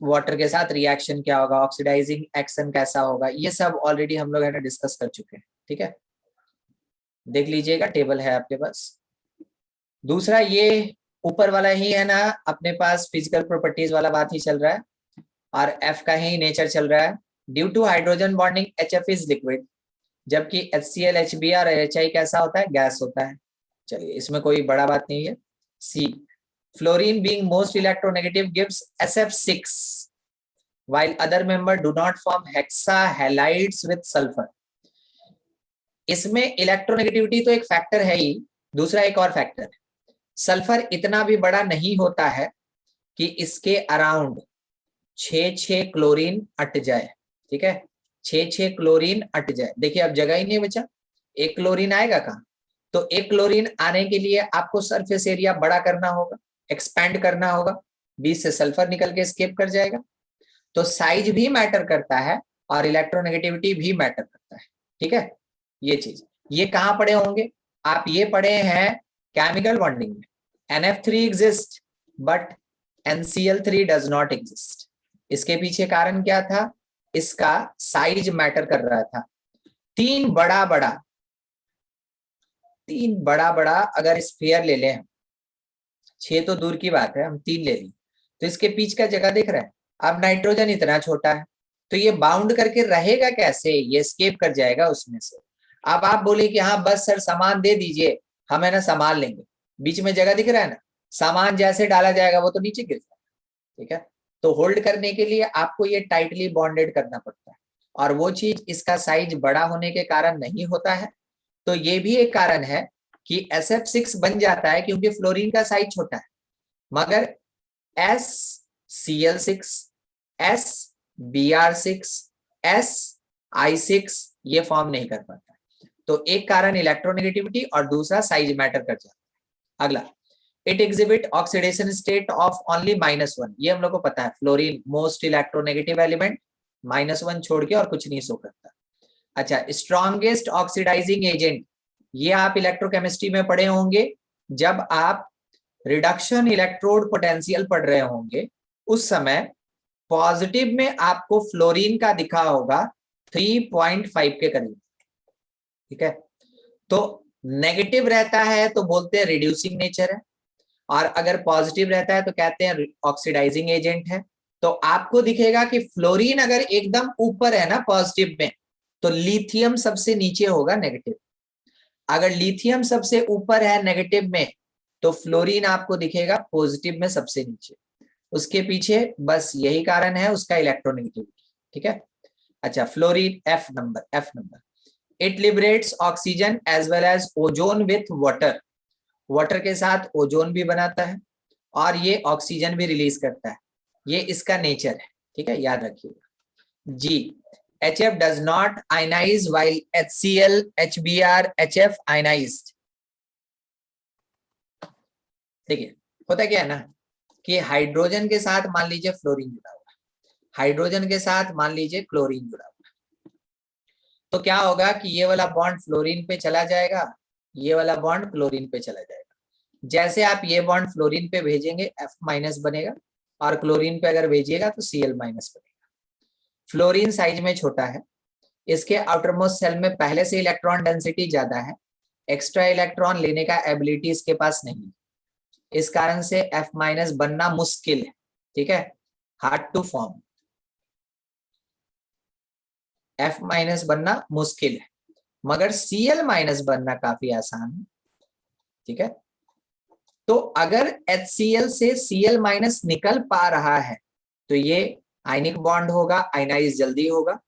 वाटर के साथ रिएक्शन क्या होगा, ऑक्सीडाइजिंग एक्शन कैसा होगा, ये सब ऑलरेडी हम लोग है ना डिस्कस कर चुके हैं, ठीक है। देख लीजिएगा, टेबल है आपके पास। दूसरा ये ऊपर वाला ही है ना, अपने पास फिजिकल प्रॉपर्टीज वाला बात ही चल रहा है, और F का ही नेचर चल रहा है। Due to hydrogen bonding HF is liquid, जबकि HCl HBr और HI कैसा होता है? गैस होता है। चलिए इसमें कोई बड़ा बात नहीं है। C, fluorine being most electronegative gives SF6 while other member do not form hexahalides with sulfur। इसमें इलेक्ट्रोनेगेटिविटी तो एक फैक्टर है ही, दूसरा एक और फैक्टर है, सल्फर इतना भी बड़ा नहीं होता है कि इसके अराउंड 6 क्लोरीन अट जाए, ठीक है। 6 क्लोरीन अट जाए। देखिए अब जगह ही नहीं बचा, एक क्लोरीन आएगा कहाँ? तो एक क्लोरीन आने के लिए आपको सरफेस एरिया बड़ा करना होगा, एक्सपैंड करना होगा, बीच से सल्फर निकल के एस्केप कर जाएगा। तो साइज भी मैटर करता है और इलेक्ट्रोनेगेटिविटी भी मैटर करता है। ठीक है, ये चीज ये कहाँ पढ़े होंगे आप? ये पढ़े हैं केमिकल बॉन्डिंग में। NF3 exist but NCl3 does not exist. इसके पीछे कारण क्या था? इसका साइज मैटर कर रहा था। तीन बड़ा बड़ा अगर स्फीयर ले लें, 6 तो दूर की बात है, हम 3 ले लें, तो इसके बीच का जगह दिख रहा है। अब नाइट्रोजन इतना छोटा है तो ये बाउंड करके रहेगा कैसे? ये एस्केप कर जाएगा उसमें से। अब आप बोले कि हाँ बस सर सामान दे दीजिए, हम है ना संभाल लेंगे। बीच में जगह दिख रहा है ना, सामान जैसे डाला जाएगा वो तो नीचे गिर जाएगा। ठीक है, तो होल्ड करने के लिए आपको ये टाइटली बॉन्डेड करना पड़ता है, और वो चीज इसका साइज बड़ा होने के कारण नहीं होता है। तो ये भी एक कारण है कि SF6 बन जाता है क्योंकि फ्लोरीन का साइज छोटा है, मगर SCl6, SBr6, Si6 ये फॉर्म नहीं कर पाता। तो एक कारण इलेक्ट्रोनेगेटिविटी और दूसरा साइज मैटर कर जाता है। अगला, it exhibit oxidation state of only -1। ये हम लोग को पता है, फ्लोरीन मोस्ट इलेक्ट्रोनेगेटिव एलिमेंट, -1 छोड़ के और कुछ नहीं शो करता। अच्छा, स्ट्रॉन्गेस्ट ऑक्सीडाइजिंग एजेंट, ये आप इलेक्ट्रोकेमिस्ट्री में पढ़े होंगे जब आप रिडक्शन इलेक्ट्रोड पोटेंशियल पढ़ रहे होंगे। उस समय पॉजिटिव में आपको फ्लोरीन का दिखा होगा 3.5 के करीब। ठीक है, तो नेगेटिव रहता है तो बोलते हैं रिड्यूसिंग नेचर है, और अगर पॉजिटिव रहता है तो कहते हैं ऑक्सीडाइजिंग एजेंट है। तो आपको दिखेगा कि फ्लोरीन अगर एकदम ऊपर है ना पॉजिटिव में, तो लिथियम सबसे नीचे होगा नेगेटिव। अगर लिथियम सबसे ऊपर है नेगेटिव में, तो फ्लोरीन आपको दिखेगा पॉजिटिव में सबसे नीचे। उसके पीछे बस यही कारण है उसका इलेक्ट्रोनेगेटिविटी। ठीक है, अच्छा, fluorine F number, it liberates oxygen as well as ozone with water. Water के साथ ओजोन भी बनाता है और ये ऑक्सीजन भी रिलीज करता है, ये इसका नेचर है। ठीक है, याद रखिएगा। जी, HF does not ionize while HCl, HBr, HF ionized। देखिए होता क्या है ना कि हाइड्रोजन के साथ मान लीजिए फ्लोरीन जुड़ा हुआ, हाइड्रोजन के साथ मान लीजिए क्लोरीन जुड़ा हुआ, तो क्या होगा कि ये वाला बॉन्ड फ्लोरीन पे चला जाएगा, ये वाला बॉन्ड क्लोरीन पे चला जाएगा। जैसे आप ये बॉन्ड फ्लोरीन पे भेजेंगे F- बनेगा, और क्लोरीन पे अगर भेजिएगा तो Cl- बनेगा। फ्लोरीन साइज में छोटा है, इसके आउटरमोस्ट सेल में पहले से इलेक्ट्रॉन डेंसिटी ज्यादा है, एक्स्ट्रा इलेक्ट्रॉन लेने का एबिलिटी इसके पास नहीं है। इस कारण से F- बनना मुश्किल है। ठीक है, हार्ड टू फॉर्म, F- बनना मुश्किल है, मगर Cl- बनना काफी आसान है। ठीक है, तो अगर HCl से Cl- निकल पा रहा है तो ये आयनिक बॉन्ड होगा, आयनाइज जल्दी होगा।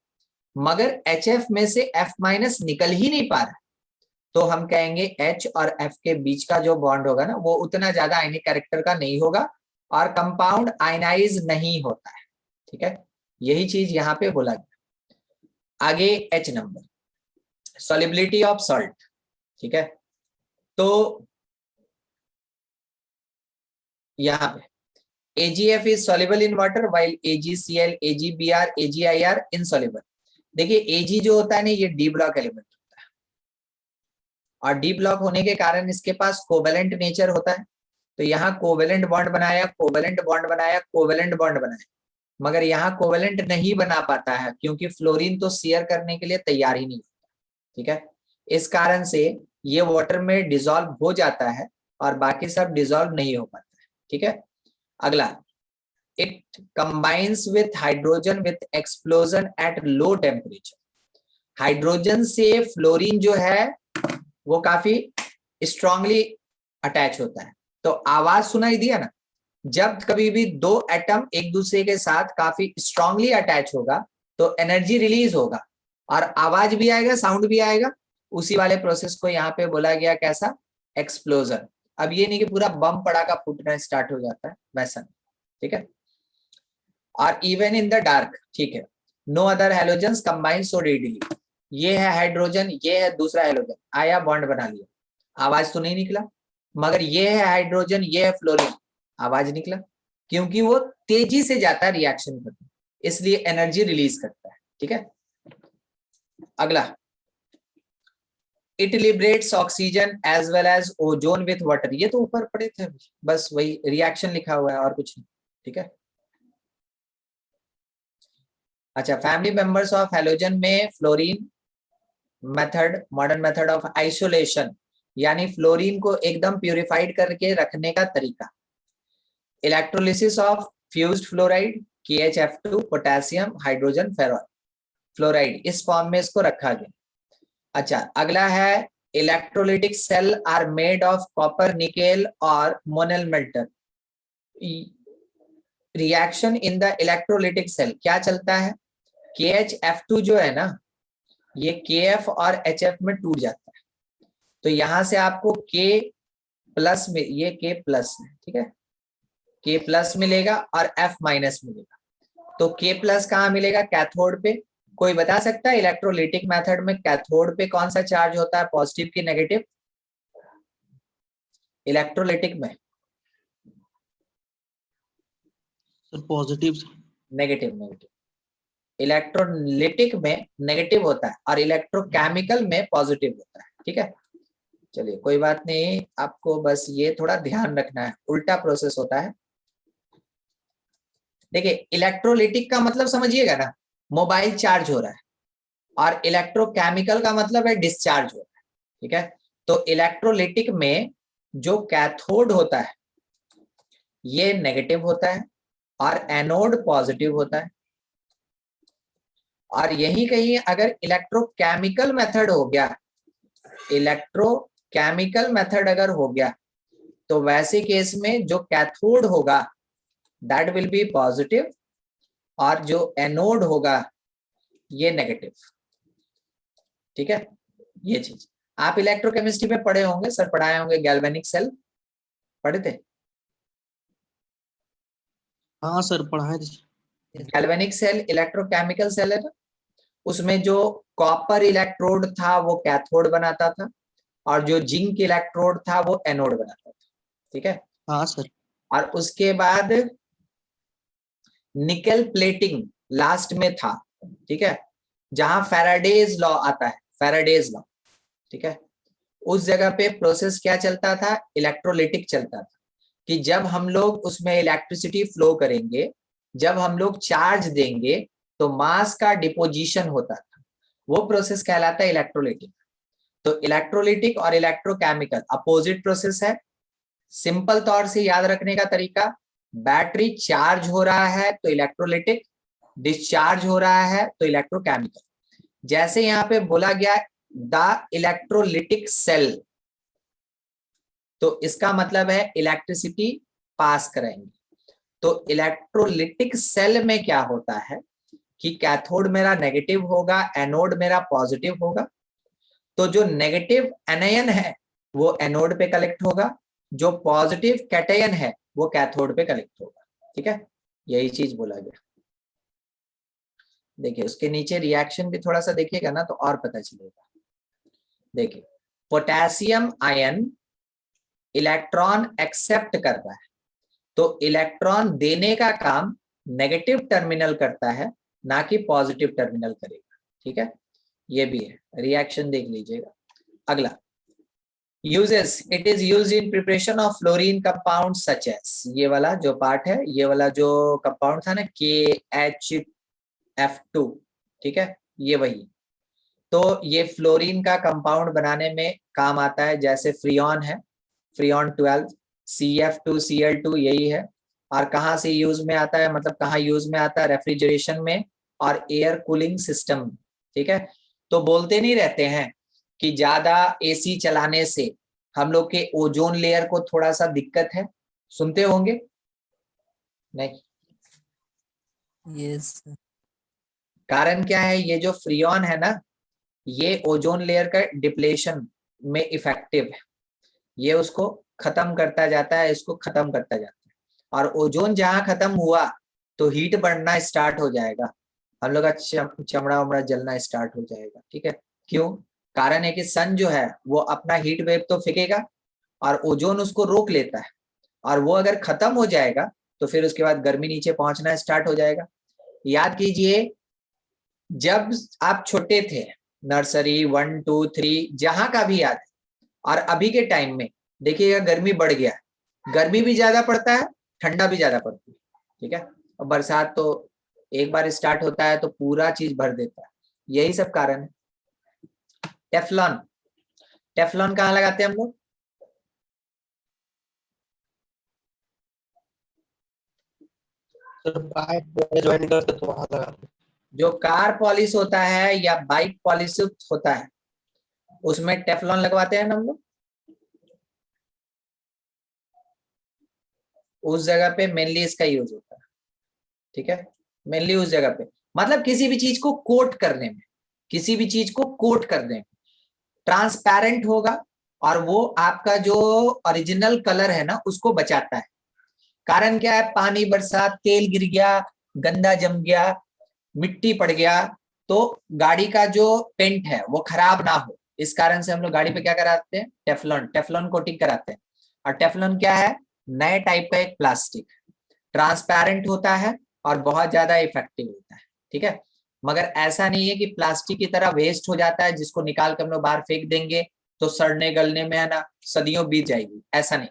मगर HF में से F- निकल ही नहीं पा रहा, तो हम कहेंगे H और F के बीच का जो बॉन्ड होगा ना वो उतना ज्यादा आयनिक कैरेक्टर का नहीं होगा और कंपाउंड आयनाइज नहीं होता है। ठीक है, यही चीज यहाँ पे बोला गया। आगे H number, solubility of salt. ठीक है, तो यहाँ पे AgF is soluble in water while AgCl, AgBr, AgIr insoluble. देखिए Ag जो होता है ना ये डी ब्लॉक एलिमेंट होता है, और डी ब्लॉक होने के कारण इसके पास कोवेलेंट नेचर होता है। तो यहाँ कोवेलेंट बॉन्ड बनाया, कोवेलेंट बॉन्ड बनाया, कोवेलेंट बॉन्ड बनाया, मगर यहाँ कोवेलेंट नहीं बना पाता है क्योंकि फ्लोरीन तो शेयर करने के लिए तैयार ही नहीं होता। ठीक है, इस कारण से ये वाटर में डिसॉल्व हो जाता है और बाकी सब डिसॉल्व नहीं हो पाता है। ठीक है, अगला, it combines with hydrogen with explosion at low temperature. Hydrogen से फ्लोरीन जो है वो काफी स्ट्रांगली अटैच होता है। तो आवाज सुनाई दिया ना, जब कभी भी दो एटम एक दूसरे के साथ काफी स्ट्रांगली अटैच होगा तो एनर्जी रिलीज होगा और आवाज भी आएगा, साउंड भी आएगा। उसी वाले प्रोसेस को यहाँ पे बोला गया कैसा? एक्सप्लोजन। अब ये नहीं कि पूरा बम पड़ाका फूटना स्टार्ट हो जाता है, वैसा नहीं। ठीक है, और इवन इन द डार्क। ठीक है, नो अदर हैलोजेंस कंबाइन सो रेडिली। ये है हाइड्रोजन, ये है दूसरा हैलोजन, आया बॉन्ड बना लिया। आवाज तो नहीं निकला, मगर ये है हाइड्रोजन, ये है फ्लोरीन, आवाज निकला, क्योंकि वो तेजी से जाता है रिएक्शन करने, इसलिए एनर्जी रिलीज करता है। ठीक है, अगला, it liberates oxygen as well as ozone with water, ये तो ऊपर पड़े थे, बस वही रिएक्शन लिखा हुआ है और कुछ नहीं। ठीक है, अच्छा, फैमिली मेंबर्स ऑफ हैलोजन में fluorine method, modern method of isolation, यानी फ्लोरीन को एकदम प्यूरिफाइड करके रखने का तरीका, electrolysis of fused fluoride KHF2 potassium hydrogen फेरॉल फ्लोराइड, इस फॉर्म में इसको रखा गया। अच्छा, अगला है electrolytic cell are made of copper nickel और Monel metal. Reaction in the electrolytic cell क्या चलता है, KHF2 जो है ना, ये KF और HF में टूट जाता है, तो यहां से आपको K प्लस में, ये K प्लस है, ठीक है, K प्लस मिलेगा और F माइनस मिलेगा। तो K प्लस कहाँ मिलेगा, कैथोड पे। कोई बता सकता है इलेक्ट्रोलिटिक मेथड में कैथोड पे कौन सा चार्ज होता है, पॉजिटिव की नेगेटिव? इलेक्ट्रोलिटिक में sir positive. Negative, negative. Electrolytic में नेगेटिव होता है और इलेक्ट्रोकेमिकल में पॉजिटिव होता है। ठीक है, चलिए कोई बात नहीं, आपको बस ये थोड़ा ध्यान रखना है, उल्टा प्रोसेस होता है। देखिए, इलेक्ट्रोलिटिक का मतलब समझिएगा ना, मोबाइल चार्ज हो रहा है, और इलेक्ट्रोकेमिकल का मतलब है डिस्चार्ज हो रहा है। ठीक है, तो इलेक्ट्रोलिटिक में जो कैथोड होता है ये नेगेटिव होता है और एनोड पॉजिटिव होता है। और यही कहीं अगर इलेक्ट्रोकेमिकल मेथड हो गया, इलेक्ट्रोकेमिकल मेथड अगर हो गया, तो वैसे केस में जो कैथोड होगा दैट विल बी पॉजिटिव और जो एनोड होगा ये नेगेटिव। ठीक है, ये चीज आप इलेक्ट्रोकेमिस्ट्री में पढ़े होंगे, सर पढ़ाए होंगे, गैल्वेनिक सेल पढ़े थे? हाँ सर पढ़ाए थे। गैल्वेनिक सेल इलेक्ट्रोकेमिकल सेल है ना, उसमें जो कॉपर इलेक्ट्रोड था वो कैथोड बनाता था और जो जिंक इलेक्ट्रोड था वो एनोड बनाता था। ठीक है, हाँ सर। और उसके बाद निकल प्लेटिंग लास्ट में था। ठीक है, जहां फैराडेज लॉ आता है, फैराडेज लॉ। ठीक है, उस जगह पे प्रोसेस क्या चलता था, इलेक्ट्रोलिटिक चलता था, कि जब हम लोग उसमें इलेक्ट्रिसिटी फ्लो करेंगे, जब हम लोग चार्ज देंगे तो मास का डिपोजिशन होता था, वो प्रोसेस कहलाता है इलेक्ट्रोलिटिक। तो इलेक्ट्रोलिटिक और इलेक्ट्रोकेमिकल अपोजिट प्रोसेस है। सिंपल तौर से याद रखने का तरीका, बैटरी चार्ज हो रहा है तो इलेक्ट्रोलिटिक, डिस्चार्ज हो रहा है तो इलेक्ट्रोकेमिकल। जैसे यहाँ पे बोला गया द इलेक्ट्रोलिटिक सेल, तो इसका मतलब है इलेक्ट्रिसिटी पास कराएंगे। तो इलेक्ट्रोलिटिक सेल में क्या होता है कि कैथोड मेरा नेगेटिव होगा, एनोड मेरा पॉजिटिव होगा, तो जो नेगेटिव एनायन है वो एनोड पे कलेक्ट होगा, जो पॉजिटिव कैटायन है वो कैथोड पे कलेक्ट होगा। ठीक है, यही चीज बोला गया। देखिए उसके नीचे रिएक्शन भी थोड़ा सा देखिएगा ना तो और पता चलेगा। देखिए, पोटेशियम आयन इलेक्ट्रॉन एक्सेप्ट करता है, तो इलेक्ट्रॉन देने का काम नेगेटिव टर्मिनल करता है, ना कि पॉजिटिव टर्मिनल करेगा। ठीक है, ये भी है, रिएक्शन देख लीजिएगा। अगला, uses, it is used in preparation of fluorine compound such as, ये वाला जो पार्ट है, ये वाला जो कंपाउंड था ना KHF2, ठीक है, ये वही। तो ये फ्लोरीन का कंपाउंड बनाने में काम आता है, जैसे फ्रियॉन है, फ्रियॉन 12, CF2Cl2 यही है। और कहाँ से यूज में आता है, मतलब कहाँ यूज में आता है, रेफ्रिजरेशन में और एयर कूलिंग सिस्टम। ठीक है, तो बोलते नहीं रहते हैं कि ज्यादा AC चलाने से हम लोग के ओजोन लेयर को थोड़ा सा दिक्कत है, सुनते होंगे नहीं? यस। कारण क्या है, ये जो फ्रियॉन है ना, ये ओजोन लेयर का डिप्लेशन में इफेक्टिव है, ये उसको खत्म करता जाता है, इसको खत्म करता जाता है। और ओजोन जहां खत्म हुआ तो हीट बढ़ना स्टार्ट हो जाएगा, हम लोग का चमड़ा उमड़ा जलना स्टार्ट हो जाएगा। ठीक है, क्यों? कारण है कि सन जो है वो अपना हीट वेव तो फेंकेगा और ओजोन उसको रोक लेता है, और वो अगर खत्म हो जाएगा तो फिर उसके बाद गर्मी नीचे पहुंचना स्टार्ट हो जाएगा। याद कीजिए, जब आप छोटे थे, नर्सरी 1 2 3 जहां का भी याद है, और अभी के टाइम में देखिएगा गर्मी बढ़ गया, गर्मी भी ज्यादा पड़ता है, ठंडा भी ज्यादा पड़ती है, ठीक है। और बरसात तो एक बार स्टार्ट होता है तो पूरा चीज भर देता है, यही सब कारण है। टेफ्लॉन, टेफ्लॉन कहाँ लगाते हैं हम लोग? सर बाइक ज्वाइन करते तो वहां लगा। जो कार पॉलिश होता है या बाइक पॉलिश होता है उसमें टेफ्लॉन लगवाते हैं ना हम लोग, उस जगह पे मेनली इसका यूज होता है, ठीक है। मेनली उस जगह पे, मतलब किसी भी चीज को कोट करने में, किसी भी चीज को कोट करने में ट्रांसपेरेंट होगा, और वो आपका जो ओरिजिनल कलर है ना उसको बचाता है। कारण क्या है? पानी, बरसात, तेल गिर गया, गंदा जम गया, मिट्टी पड़ गया, तो गाड़ी का जो पेंट है वो खराब ना हो, इस कारण से हम लोग गाड़ी पे क्या कराते हैं? टेफ्लॉन, टेफ्लॉन कोटिंग कराते हैं। और टेफ्लॉन क्या है? नए टाइप का एक प्लास्टिक, ट्रांसपेरेंट होता है और बहुत ज्यादा इफेक्टिव होता है, ठीक है। मगर ऐसा नहीं है कि प्लास्टिक की तरह वेस्ट हो जाता है जिसको निकाल कर हम लोग बाहर फेंक देंगे तो सड़ने गलने में है ना सदियों बीत जाएगी, ऐसा नहीं।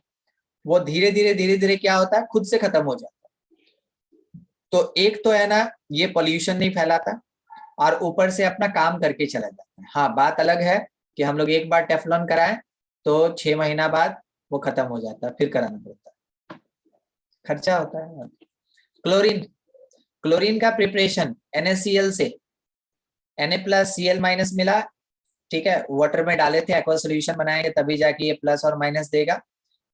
वो धीरे धीरे क्या होता है, खुद से खत्म हो जाता है। तो एक तो है ना ये पोल्यूशन नहीं फैलाता, और ऊपर से अपना काम करके चला जाता है। हाँ, बात अलग है कि हम लोग एक बार टेफ्लॉन कराएं तो 6 महीना बाद वो खत्म हो जाता है, फिर कराना पड़ता है, खर्चा होता है। क्लोरीन, क्लोरीन का प्रिपरेशन NaCl से, Na+Cl- मिला, ठीक है, वाटर में डाले थे, एक्वा सोल्यूशन बनाएंगे तभी जाके ये प्लस और माइनस देगा।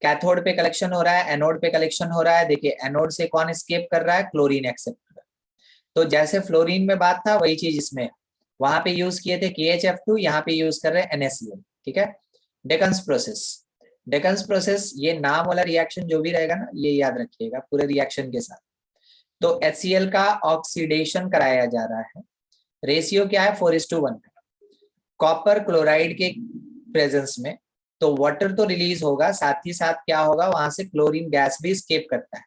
कैथोड पे कलेक्शन हो रहा है, एनोड पे कलेक्शन हो रहा है। देखिए एनोड से कौन एस्केप कर रहा है? क्लोरीन एक्सेप्ट कर रहा है। तो जैसे फ्लोरीन में बात था वही चीज इसमें, वहां पे यूज किए थे KHF2, यहाँ पे यूज कर रहे हैं NaCl, ठीक है। डेकन्स प्रोसेस, डेकन्स प्रोसेस, ये नाम वाला रिएक्शन जो भी रहेगा ना ये याद रखिएगा पूरे रिएक्शन के साथ। तो HCl का ऑक्सीडेशन कराया जा रहा है, रेशियो क्या है? 4:1 का, कॉपर क्लोराइड के प्रेजेंस में। तो वाटर तो रिलीज होगा, साथ ही साथ क्या होगा, वहां से क्लोरीन गैस भी स्केप करता है।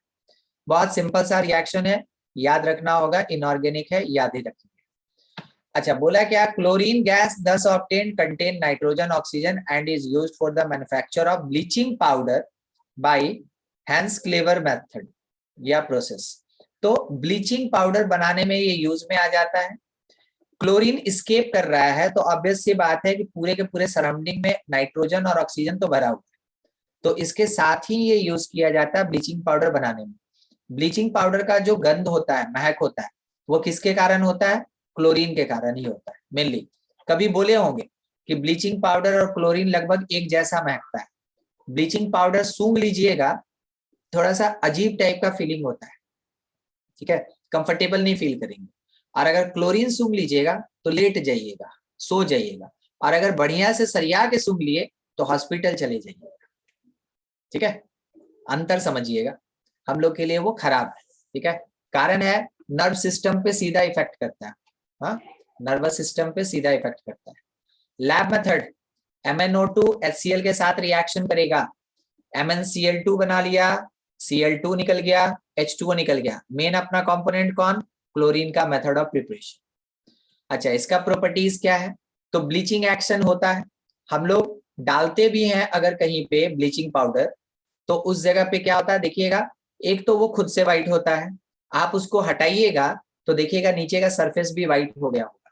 बहुत सिंपल सा रिएक्शन है, याद रखना होगा, इनऑर्गेनिक है, याद ही रखिए। अच्छा, बोला क्या? Chlorine gas thus obtained contain nitrogen, oxygen and is used for the manufacture of bleaching powder by Hasenclever method या प्रोसेस। तो ब्लीचिंग पाउडर बनाने में ये यूज में आ जाता है। क्लोरीन स्केप कर रहा है तो ऑब्वियस सी बात है कि पूरे के पूरे सराउंडिंग में नाइट्रोजन और ऑक्सीजन तो भरा हुआ है, तो इसके साथ ही ये यूज किया जाता है ब्लीचिंग पाउडर बनाने में। ब्लीचिंग पाउडर का जो गंध होता है, महक होता है, वो किसके कारण होता है? क्लोरीन के कारण ही होता है मेनली। कभी बोले होंगे कि ब्लीचिंग पाउडर और क्लोरीन लगभग एक जैसा महकता है। ब्लीचिंग पाउडर सूंघ लीजिएगा, थोड़ा सा अजीब टाइप का फीलिंग होता है, ठीक है, कंफर्टेबल नहीं फील करेंगे। और अगर क्लोरीन सूंघ लीजिएगा तो लेट जाइएगा, सो जाइएगा, और अगर बढ़िया से सरिया के सूंघ लिए तो हॉस्पिटल चले जाइएगा, ठीक है। अंतर समझिएगा, हम लोग के लिए वो खराब है, ठीक है। कारण है नर्व सिस्टम पे सीधा इफेक्ट करता है, हाँ, नर्वस सिस्टम पे सीधा इफेक्ट करता है। लैब मेथड, MnO2 HCl के साथ रिएक्शन करेगा, MnCl2 बना लिया, Cl2 निकल गया, H2O निकल गया। मेन अपना कंपोनेंट कौन? क्लोरीन का मेथड ऑफ प्रिपरेशन। अच्छा, इसका प्रॉपर्टीज क्या है? तो ब्लीचिंग एक्शन होता है, हम लोग डालते भी हैं अगर कहीं पे ब्लीचिंग पाउडर, तो उस जगह पे क्या होता है देखिएगा, एक तो वो खुद से व्हाइट होता है, आप उसको हटाइएगा तो देखिएगा नीचे का सरफेस भी व्हाइट हो गया होगा।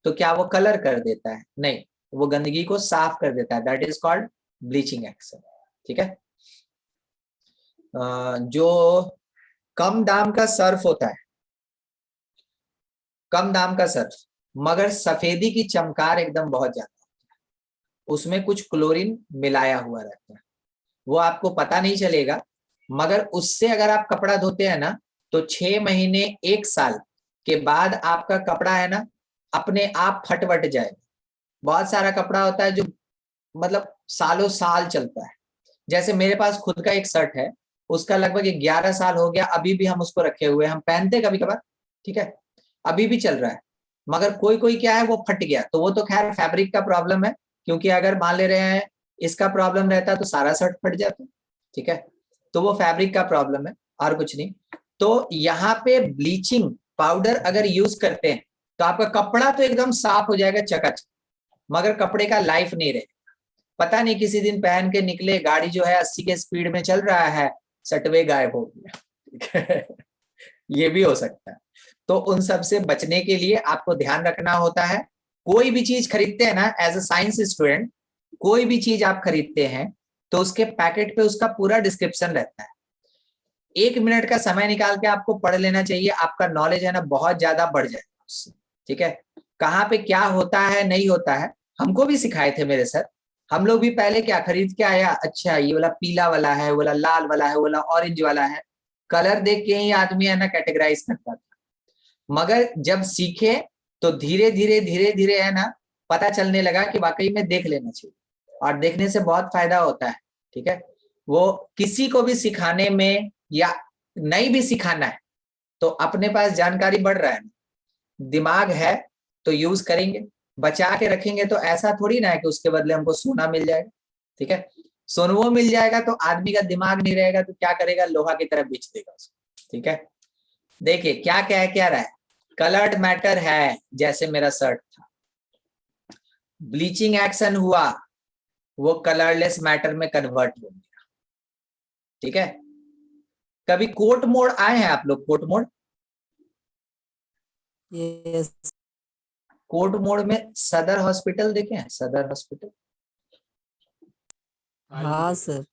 तो क्या वो कलर कर देता है? नहीं, वो गंदगी को साफ कर देता है, that is called bleaching action, ठीक है। जो कम दाम का सर्फ होता है, कम दाम का सर्फ, मगर सफेदी की चमकार एकदम बहुत ज्यादा, उसमें कुछ क्लोरीन मिलाया हुआ रहता है, वो आपको पता नहीं चलेगा, मगर उससे अगर आप कपड़ा धोते हैं ना तो 6 महीने 1 साल के बाद आपका कपड़ा है ना अपने आप फटवट जाएगा। बहुत सारा कपड़ा होता है जो मतलब सालों साल चलता है, जैसे मेरे पास खुद का एक शर्ट है, उसका लगभग 11 साल हो गया, अभी भी हम उसको रखे हुए, हम पहनते कभी कभार, ठीक है, अभी भी चल रहा है। मगर कोई कोई क्या है वो फट गया, तो वो तो खैर फैब्रिक का प्रॉब्लम है, क्योंकि अगर मान ले रहे हैं इसका प्रॉब्लम रहता तो सारा शर्ट फट जाता, ठीक है, तो वो फैब्रिक का प्रॉब्लम है और कुछ नहीं। तो यहाँ पे ब्लीचिंग पाउडर अगर यूज करते हैं तो आपका कपड़ा तो एकदम साफ हो जाएगा चकाचक, मगर कपड़े का लाइफ नहीं रहेगा। पता नहीं किसी दिन पहन के निकले, गाड़ी जो है 80 के स्पीड में चल रहा है, सटवे गायब हो गया, ठीक है, ये भी हो सकता है। तो उन सब से बचने के लिए आपको ध्यान रखना होता है। कोई भी चीज खरीदते हैं ना, एज अ साइंस स्टूडेंट, कोई भी चीज आप खरीदते हैं तो उसके पैकेट पे उसका पूरा डिस्क्रिप्शन रहता है। 1 मिनट का समय निकाल के आपको पढ़ लेना चाहिए, आपका नॉलेज है ना बहुत ज्यादा बढ़ जाएगा उससे, ठीक है। कहाँ पे क्या होता है नहीं होता है, हमको भी सिखाए थे मेरे सर। हम लोग भी पहले क्या खरीद के आया, अच्छा ये वाला पीला वाला है, वाला लाल वाला है, वाला ऑरेंज वाला है, कलर देख के ही आदमी है ना कैटेगराइज करता था। मगर जब सीखे तो धीरे धीरे धीरे धीरे है ना पता चलने लगा कि वाकई में देख लेना चाहिए, और देखने से बहुत फायदा होता है, ठीक है। वो किसी को भी सिखाने में या नहीं भी सिखाना है तो अपने पास जानकारी बढ़ रहा है, दिमाग है तो यूज करेंगे, बचा के रखेंगे तो ऐसा थोड़ी ना है कि उसके बदले हमको सोना मिल जाएगा, ठीक है। सोनवो मिल जाएगा तो आदमी का दिमाग नहीं रहेगा तो क्या करेगा, लोहा की तरफ बेच देगा उसको, ठीक है। देखिए क्या क्या है, क्या रहा है, कलर्ड मैटर है, जैसे मेरा शर्ट था, ब्लीचिंग एक्शन हुआ, वो कलरलेस मैटर में कन्वर्ट हो गया, ठीक है। कभी कोट मोड आए हैं आप लोग, कोट मोड? यस कोट मोड में सदर हॉस्पिटल देखे हैं, सदर हॉस्पिटल, हाँ सर।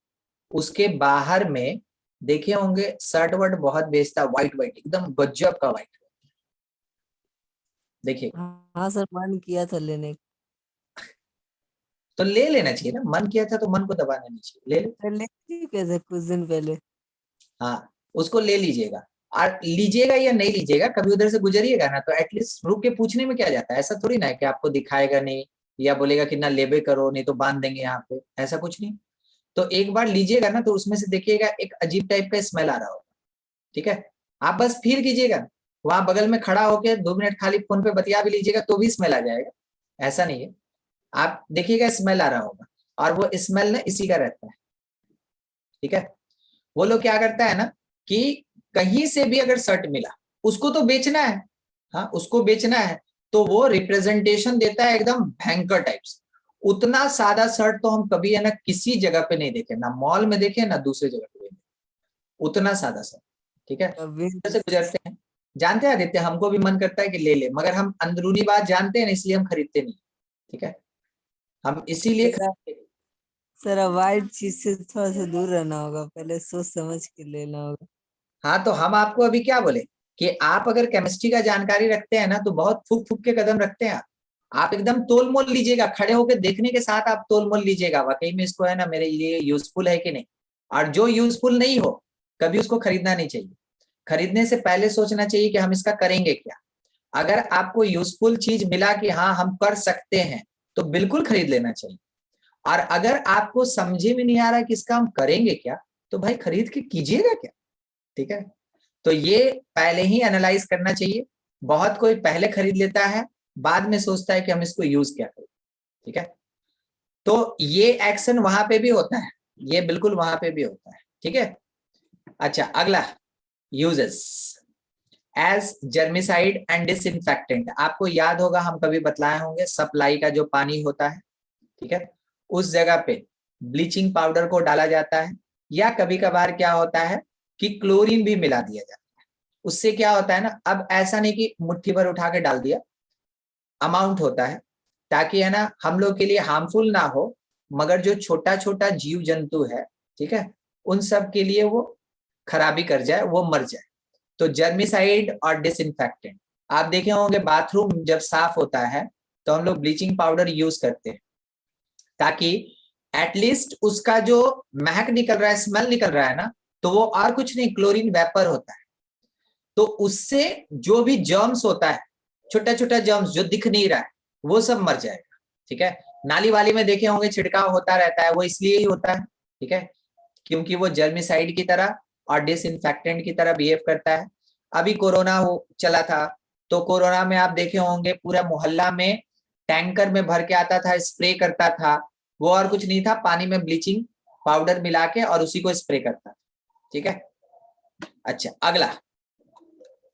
उसके बाहर में देखे होंगे शर्ट वर्ट बहुत बेचता, व्हाइट व्हाइट एकदम गजब का व्हाइट, देखिए। हाँ सर, मन किया था लेने तो ले लेना चाहिए ना, मन किया था तो मन को दबाना नहीं चाहिए, ले ले। का, लेती कैसे कुछ दिन पहले। हाँ उसको ले लीजिएगा, और लीजिएगा या नहीं लीजिएगा, कभी उधर से गुजरिएगा ना तो एटलीस्ट रुक के पूछने में क्या जाता है, ऐसा थोड़ी ना है कि आपको दिखाएगा नहीं या बोलेगा कि ना लेबे करो नहीं तो बांध देंगे यहाँ पे, ऐसा कुछ नहीं। तो एक बार लीजिएगा ना तो उसमें से देखिएगा एक अजीब टाइप का स्मेल आ रहा होगा, ठीक है। आप बस फील कीजिएगा, वहां बगल में खड़ा होके 2 मिनट खाली फोन पे बतिया भी लीजिएगा तो भी स्मेल आ जाएगा, ऐसा नहीं है। आप देखिएगा स्मेल आ रहा होगा, और वो स्मेल ना इसी का रहता है, ठीक है। वो लोग क्या करता है ना कि कहीं से भी अगर शर्ट मिला, उसको तो बेचना है, हाँ उसको बेचना है, तो वो रिप्रेजेंटेशन देता है एकदम भयंकर टाइप्स। उतना सादा शर्ट तो हम कभी है ना किसी जगह पे नहीं देखे, ना मॉल में देखे ना दूसरे जगह पे देखे, उतना सादा शर्ट, ठीक है। कभी से गुजरते हैं, जानते हैं आदित्य, हमको भी मन करता है कि ले ले, मगर हम अंदरूनी बात जानते हैं ना, इसलिए हम खरीदते नहीं, ठीक है। हम इसीलिए खरीदते। सर वाइट चीज से थोड़ा सा दूर रहना होगा, पहले सोच समझ के लेना होगा। हाँ तो हम आपको अभी क्या बोले कि आप अगर केमिस्ट्री का जानकारी रखते हैं ना तो बहुत फूक फूक के कदम रखते हैं आप एकदम तोल मोल लीजिएगा, खड़े होकर देखने के साथ आप तोल मोल लीजिएगा वाकई में इसको है ना मेरे लिए यूजफुल है कि नहीं। और जो यूजफुल नहीं हो कभी उसको खरीदना नहीं चाहिए, खरीदने से पहले सोचना चाहिए कि हम इसका करेंगे क्या। अगर आपको यूजफुल चीज मिला कि हाँ हम कर सकते हैं तो बिल्कुल खरीद लेना चाहिए। और अगर आपको समझे में नहीं आ रहा कि इसका हम करेंगे क्या तो भाई खरीद के कीजिएगा क्या, ठीक है। तो ये पहले ही एनालाइज करना चाहिए। बहुत कोई पहले खरीद लेता है, बाद में सोचता है कि हम इसको यूज क्या करें, ठीक है। तो ये एक्शन वहां पे भी होता है, ये बिल्कुल वहां पे भी होता है, ठीक है। अच्छा अगला, uses as germicide and disinfectant. आपको याद होगा हम कभी बतलाए होंगे, सप्लाई का जो पानी होता है, ठीक है, उस जगह पे ब्लीचिंग पाउडर को डाला जाता है, या कभी कभार क्या होता है कि क्लोरीन भी मिला दिया जाता है। उससे क्या होता है ना, अब ऐसा नहीं कि मुट्ठी भर उठा के डाल दिया, अमाउंट होता है, ताकि है ना हम लोग के लिए हार्मफुल ना हो, मगर जो छोटा छोटा जीव जंतु है, ठीक है, उन सब के लिए वो खराबी कर जाए, वो मर जाए। तो जर्मिसाइड और डिसइंफेक्टेंट, आप देखे होंगे बाथरूम जब साफ होता है तो हम लोग ब्लीचिंग पाउडर यूज करते हैं, ताकि एटलीस्ट उसका जो महक निकल रहा है, स्मेल निकल रहा है ना, तो वो और कुछ नहीं क्लोरीन वेपर होता है। तो उससे जो भी जर्म्स होता है, छोटा छोटा जर्म्स जो दिख नहीं रहा है, वो सब मर जाएगा, ठीक है। नाली वाली में देखे होंगे छिड़काव होता रहता है, वो इसलिए ही होता है, ठीक है, क्योंकि वो जर्मिसाइड की तरह और डिसइंफेक्टेंट की तरह बिहेव करता है। अभी कोरोना हो चला था तो कोरोना में आप देखे होंगे पूरा मोहल्ला में टैंकर में भर के आता था, स्प्रे करता था, वो और कुछ नहीं था, पानी में ब्लीचिंग पाउडर मिला के और उसी को स्प्रे करता था। ठीक है, अच्छा अगला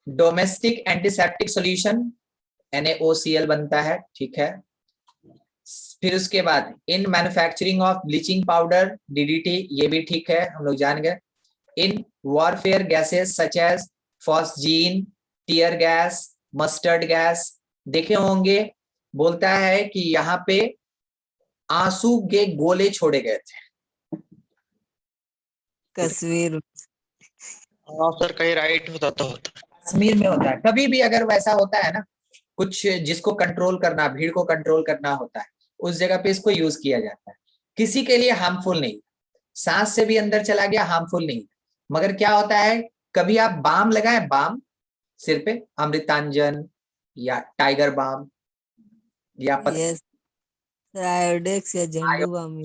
डोमेस्टिक एंटीसेप्टिक सॉल्यूशन NaOCl बनता है, ठीक है। फिर उसके बाद in manufacturing of bleaching powder DDT, ये भी ठीक है, हम लोग जान गए। In warfare gases such as phosgene, tear gas, mustard gas, देखे होंगे बोलता है कि यहाँ पे आंसू के गोले छोड़े गए थे। कश्मीर। हाँ सर, कहीं राइट होता तो होता। कश्मीर में होता है, कभी भी अगर वैसा होता है ना, कुछ जिसको कंट्रोल करना, भीड़ को कंट्रोल करना होता है, उस जगह पे इसको यूज किया जाता है। किसी के लिए हार्मफुल नहीं, सांस से भी अंदर चला गया हार्मफुल नहीं। मगर क्या होता है, कभी आप बाम लगाएं, बाम सिर पे, अमृतांजन या टाइगर बाम या यस आयोडेक्स या झंडू बाम।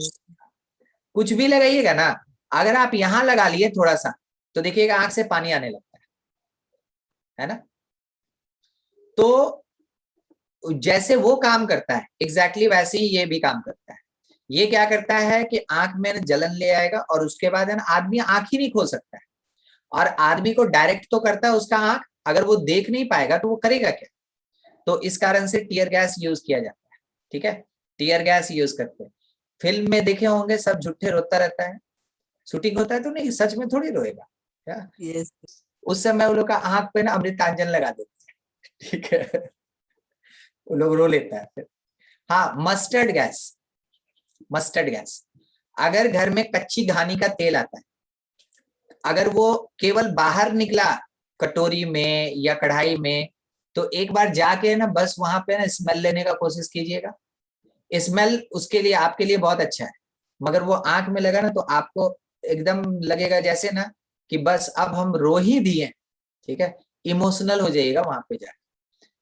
कुछ भी लगाइएगा ना, अगर आप यहां लगा लिए थोड़ा सा तो देखिएगा आंख से पानी आने लगता है ना। तो जैसे वो काम करता है एग्जैक्टली वैसे ही ये भी काम करता है। ये क्या करता है कि आंख में जलन ले आएगा और उसके बाद है ना आदमी आंख ही नहीं खोल सकता है। और आदमी को डायरेक्ट तो करता है उसका आंख, अगर वो देख नहीं पाएगा तो वो करेगा क्या। तो इस कारण से टीयर गैस यूज किया जाता है, ठीक है, टीयर गैस यूज करते हैं। फिल्म में देखे होंगे सब झूठे रोता रहता है, शूटिंग होता है तो नहीं, सच में थोड़ी रोएगा क्या। यस उस समय वो लोग का आंख पे ना अमृतांजन लगा देते हैं, ठीक है, वो लोग रो लेता है फिर। हाँ, मस्टर्ड गैस, मस्टर्ड गैस, अगर घर में कच्ची घानी का तेल आता है, अगर वो केवल बाहर निकला कटोरी में या कढ़ाई में, तो एक बार जाके ना बस वहां पे ना स्मेल लेने का कोशिश कीजिएगा। स्मेल उसके लिए आपके लिए बहुत अच्छा है, मगर वो आंख में लगा ना तो आपको एकदम लगेगा जैसे ना कि बस अब हम रो ही दिए, ठीक है, इमोशनल हो जाइएगा वहां पे जाके।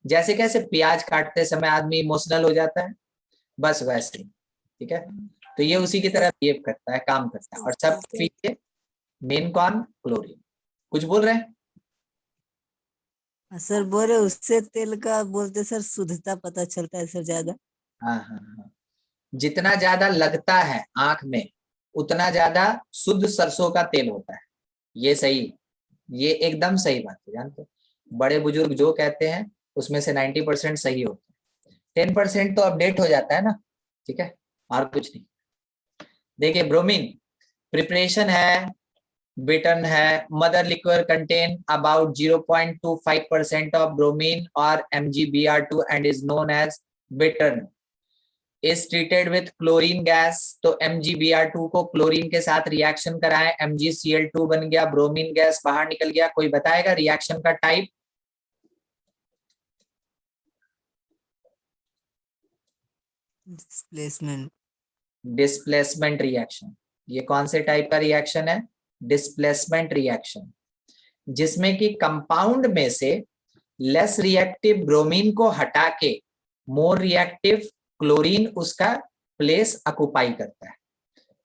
जैसे कैसे प्याज काटते समय आदमी इमोशनल हो जाता है, बस वैसे ही, ठीक है। तो ये उसी की तरह बिहेव करता है, काम करता है। और सब पीछे मेन कौन, क्लोरीन। कुछ बोल रहे हैं? सर बोल रहे उससे तेल का बोलते सर शुद्धता पता चलता है सर ज्यादा। हाँ हाँ हाँ, जितना ज्यादा लगता है आंख में उतना ज्यादा शुद्ध सरसों का तेल होता है। ये सही, ये एकदम सही बात है, जानते हो? बड़े बुजुर्ग जो कहते हैं उसमें से 90% सही होता है, 10% तो अपडेट हो जाता है ना, ठीक है, और कुछ नहीं। देखिए ब्रोमीन प्रिपरेशन है, बिटन है, mother liquid contain about 0.25% of bromine और MgBr2 and is known as bittern. Is treated with chlorine gas, तो MgBr2 को क्लोरीन के साथ रिएक्शन कराएं, MgCl2 बन गया, ब्रोमीन गैस बाहर निकल गया। कोई बताएगा रिएक्शन का टाइप? डिस्प्लेसमेंट। Displacement reaction. ये कौन से टाइप का रिएक्शन है? डिस्प्लेसमेंट रिएक्शन, जिसमें कि कंपाउंड में से लेस रिएक्टिव ब्रोमीन को हटा के मोर रिएक्टिव क्लोरीन उसका प्लेस ऑक्युपाई करता है।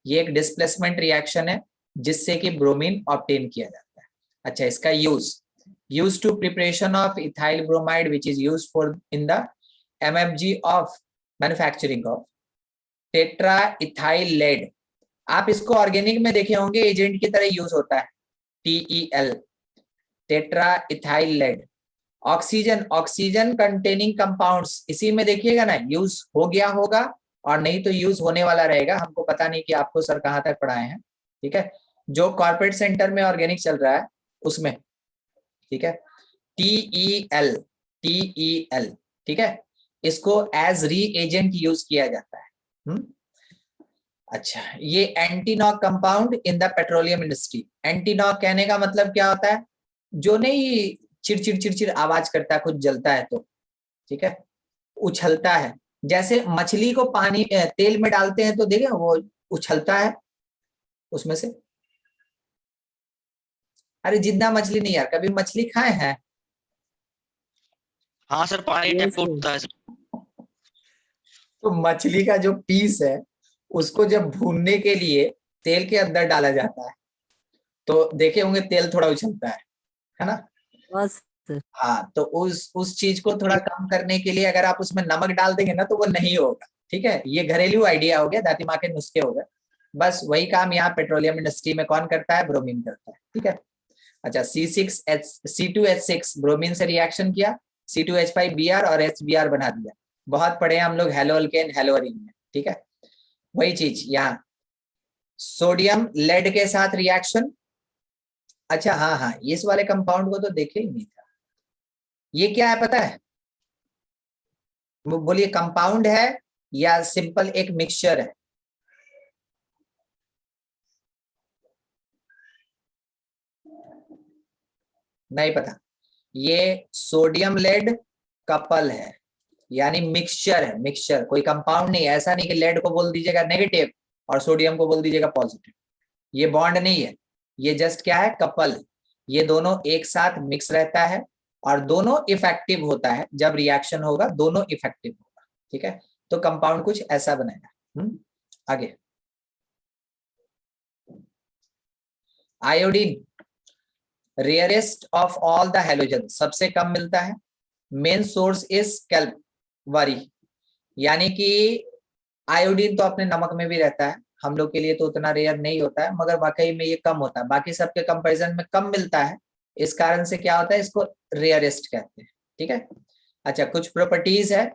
ये एक डिस्प्लेसमेंट रिएक्शन है जिससे कि ब्रोमीन ऑब्टेन किया जाता है। अच्छा, इसका use to preparation of ethyl bromide which is used for in the MFG of manufacturing of tetra ethyl lead. आप इसको ऑर्गेनिक में देखे होंगे एजेंट की तरह यूज होता है, TEL, tetra ethyl lead. Oxygen, oxygen containing compounds, इसी में देखिएगा ना यूज हो गया होगा और नहीं तो यूज होने वाला रहेगा, हमको पता नहीं कि आपको सर कहाँ तक पढ़ाए हैं, ठीक है। जो कॉर्पोरेट सेंटर में ऑर्गेनिक चल रहा है उसमें, ठीक है, TEL, TEL, ठीक है, इसको एज री एजेंट यूज किया जाता है। अच्छा, ये antiknock compound in the petroleum industry. Antiknock कहने का मतलब क्या होता है? जो नहीं चिड़चिड़ चिड़चिड़ आवाज करता है, कुछ जलता है तो, ठीक है, उछलता है। जैसे मछली को पानी तेल में डालते हैं तो देखे वो उछलता है उसमें से। अरे जिंदा मछली नहीं यार, कभी मछली खाए हैं? हाँ सर, पानी Yes, टाइप का sir. उठता है सर। तो मछली का जो पीस है उसको जब भूनने के लिए तेल के अंदर डाला जाता है तो देखे होंगे तेल थोड़ा उछलता है ना। बस सर। हाँ, तो उस चीज को थोड़ा कम करने के लिए अगर आप उसमें नमक डाल देंगे ना तो वो नहीं होगा। ठीक है, ये घरेलू आइडिया हो गया, दादी माँ के नुस्खे हो गए। बस वही काम यहाँ पेट्रोलियम इंडस्ट्री में कौन करता है? ब्रोमीन करता है। ठीक है, अच्छा C2H6 ब्रोमीन से रिएक्शन किया, C2H5Br और HBr बना दिया। बहुत पढ़े हम लोग हेलो अल्केन हेलो अरीन में। ठीक है, वही चीज यहाँ सोडियम लेड के साथ रिएक्शन। अच्छा हाँ, इस वाले कंपाउंड को तो देखे ही नहीं था। ये क्या है पता है? बोलिए, कंपाउंड है या सिंपल एक मिक्सचर है? नहीं पता। ये सोडियम लेड कपल है, यानी मिक्सचर है। मिक्सचर, कोई कंपाउंड नहीं। ऐसा नहीं कि लेड को बोल दीजिएगा नेगेटिव और सोडियम को बोल दीजिएगा पॉजिटिव। ये बॉन्ड नहीं है, ये जस्ट क्या है? कपल। ये दोनों एक साथ मिक्स रहता है और दोनों इफेक्टिव होता है। जब रिएक्शन होगा दोनों इफेक्टिव होगा। ठीक है, तो कंपाउंड कुछ ऐसा बनेगा। आगे, iodine rarest of all the halogen, सबसे कम मिलता है। मेन सोर्स इज कैल्वरी, यानी कि आयोडीन तो अपने नमक में भी रहता है, हम लोग के लिए तो उतना रेयर नहीं होता है, मगर वाकई में ये कम होता है। बाकी सबके कंपैरिजन में कम मिलता है, इस कारण से क्या होता है, इसको रेयरेस्ट कहते हैं। ठीक है, अच्छा कुछ प्रॉपर्टीज है।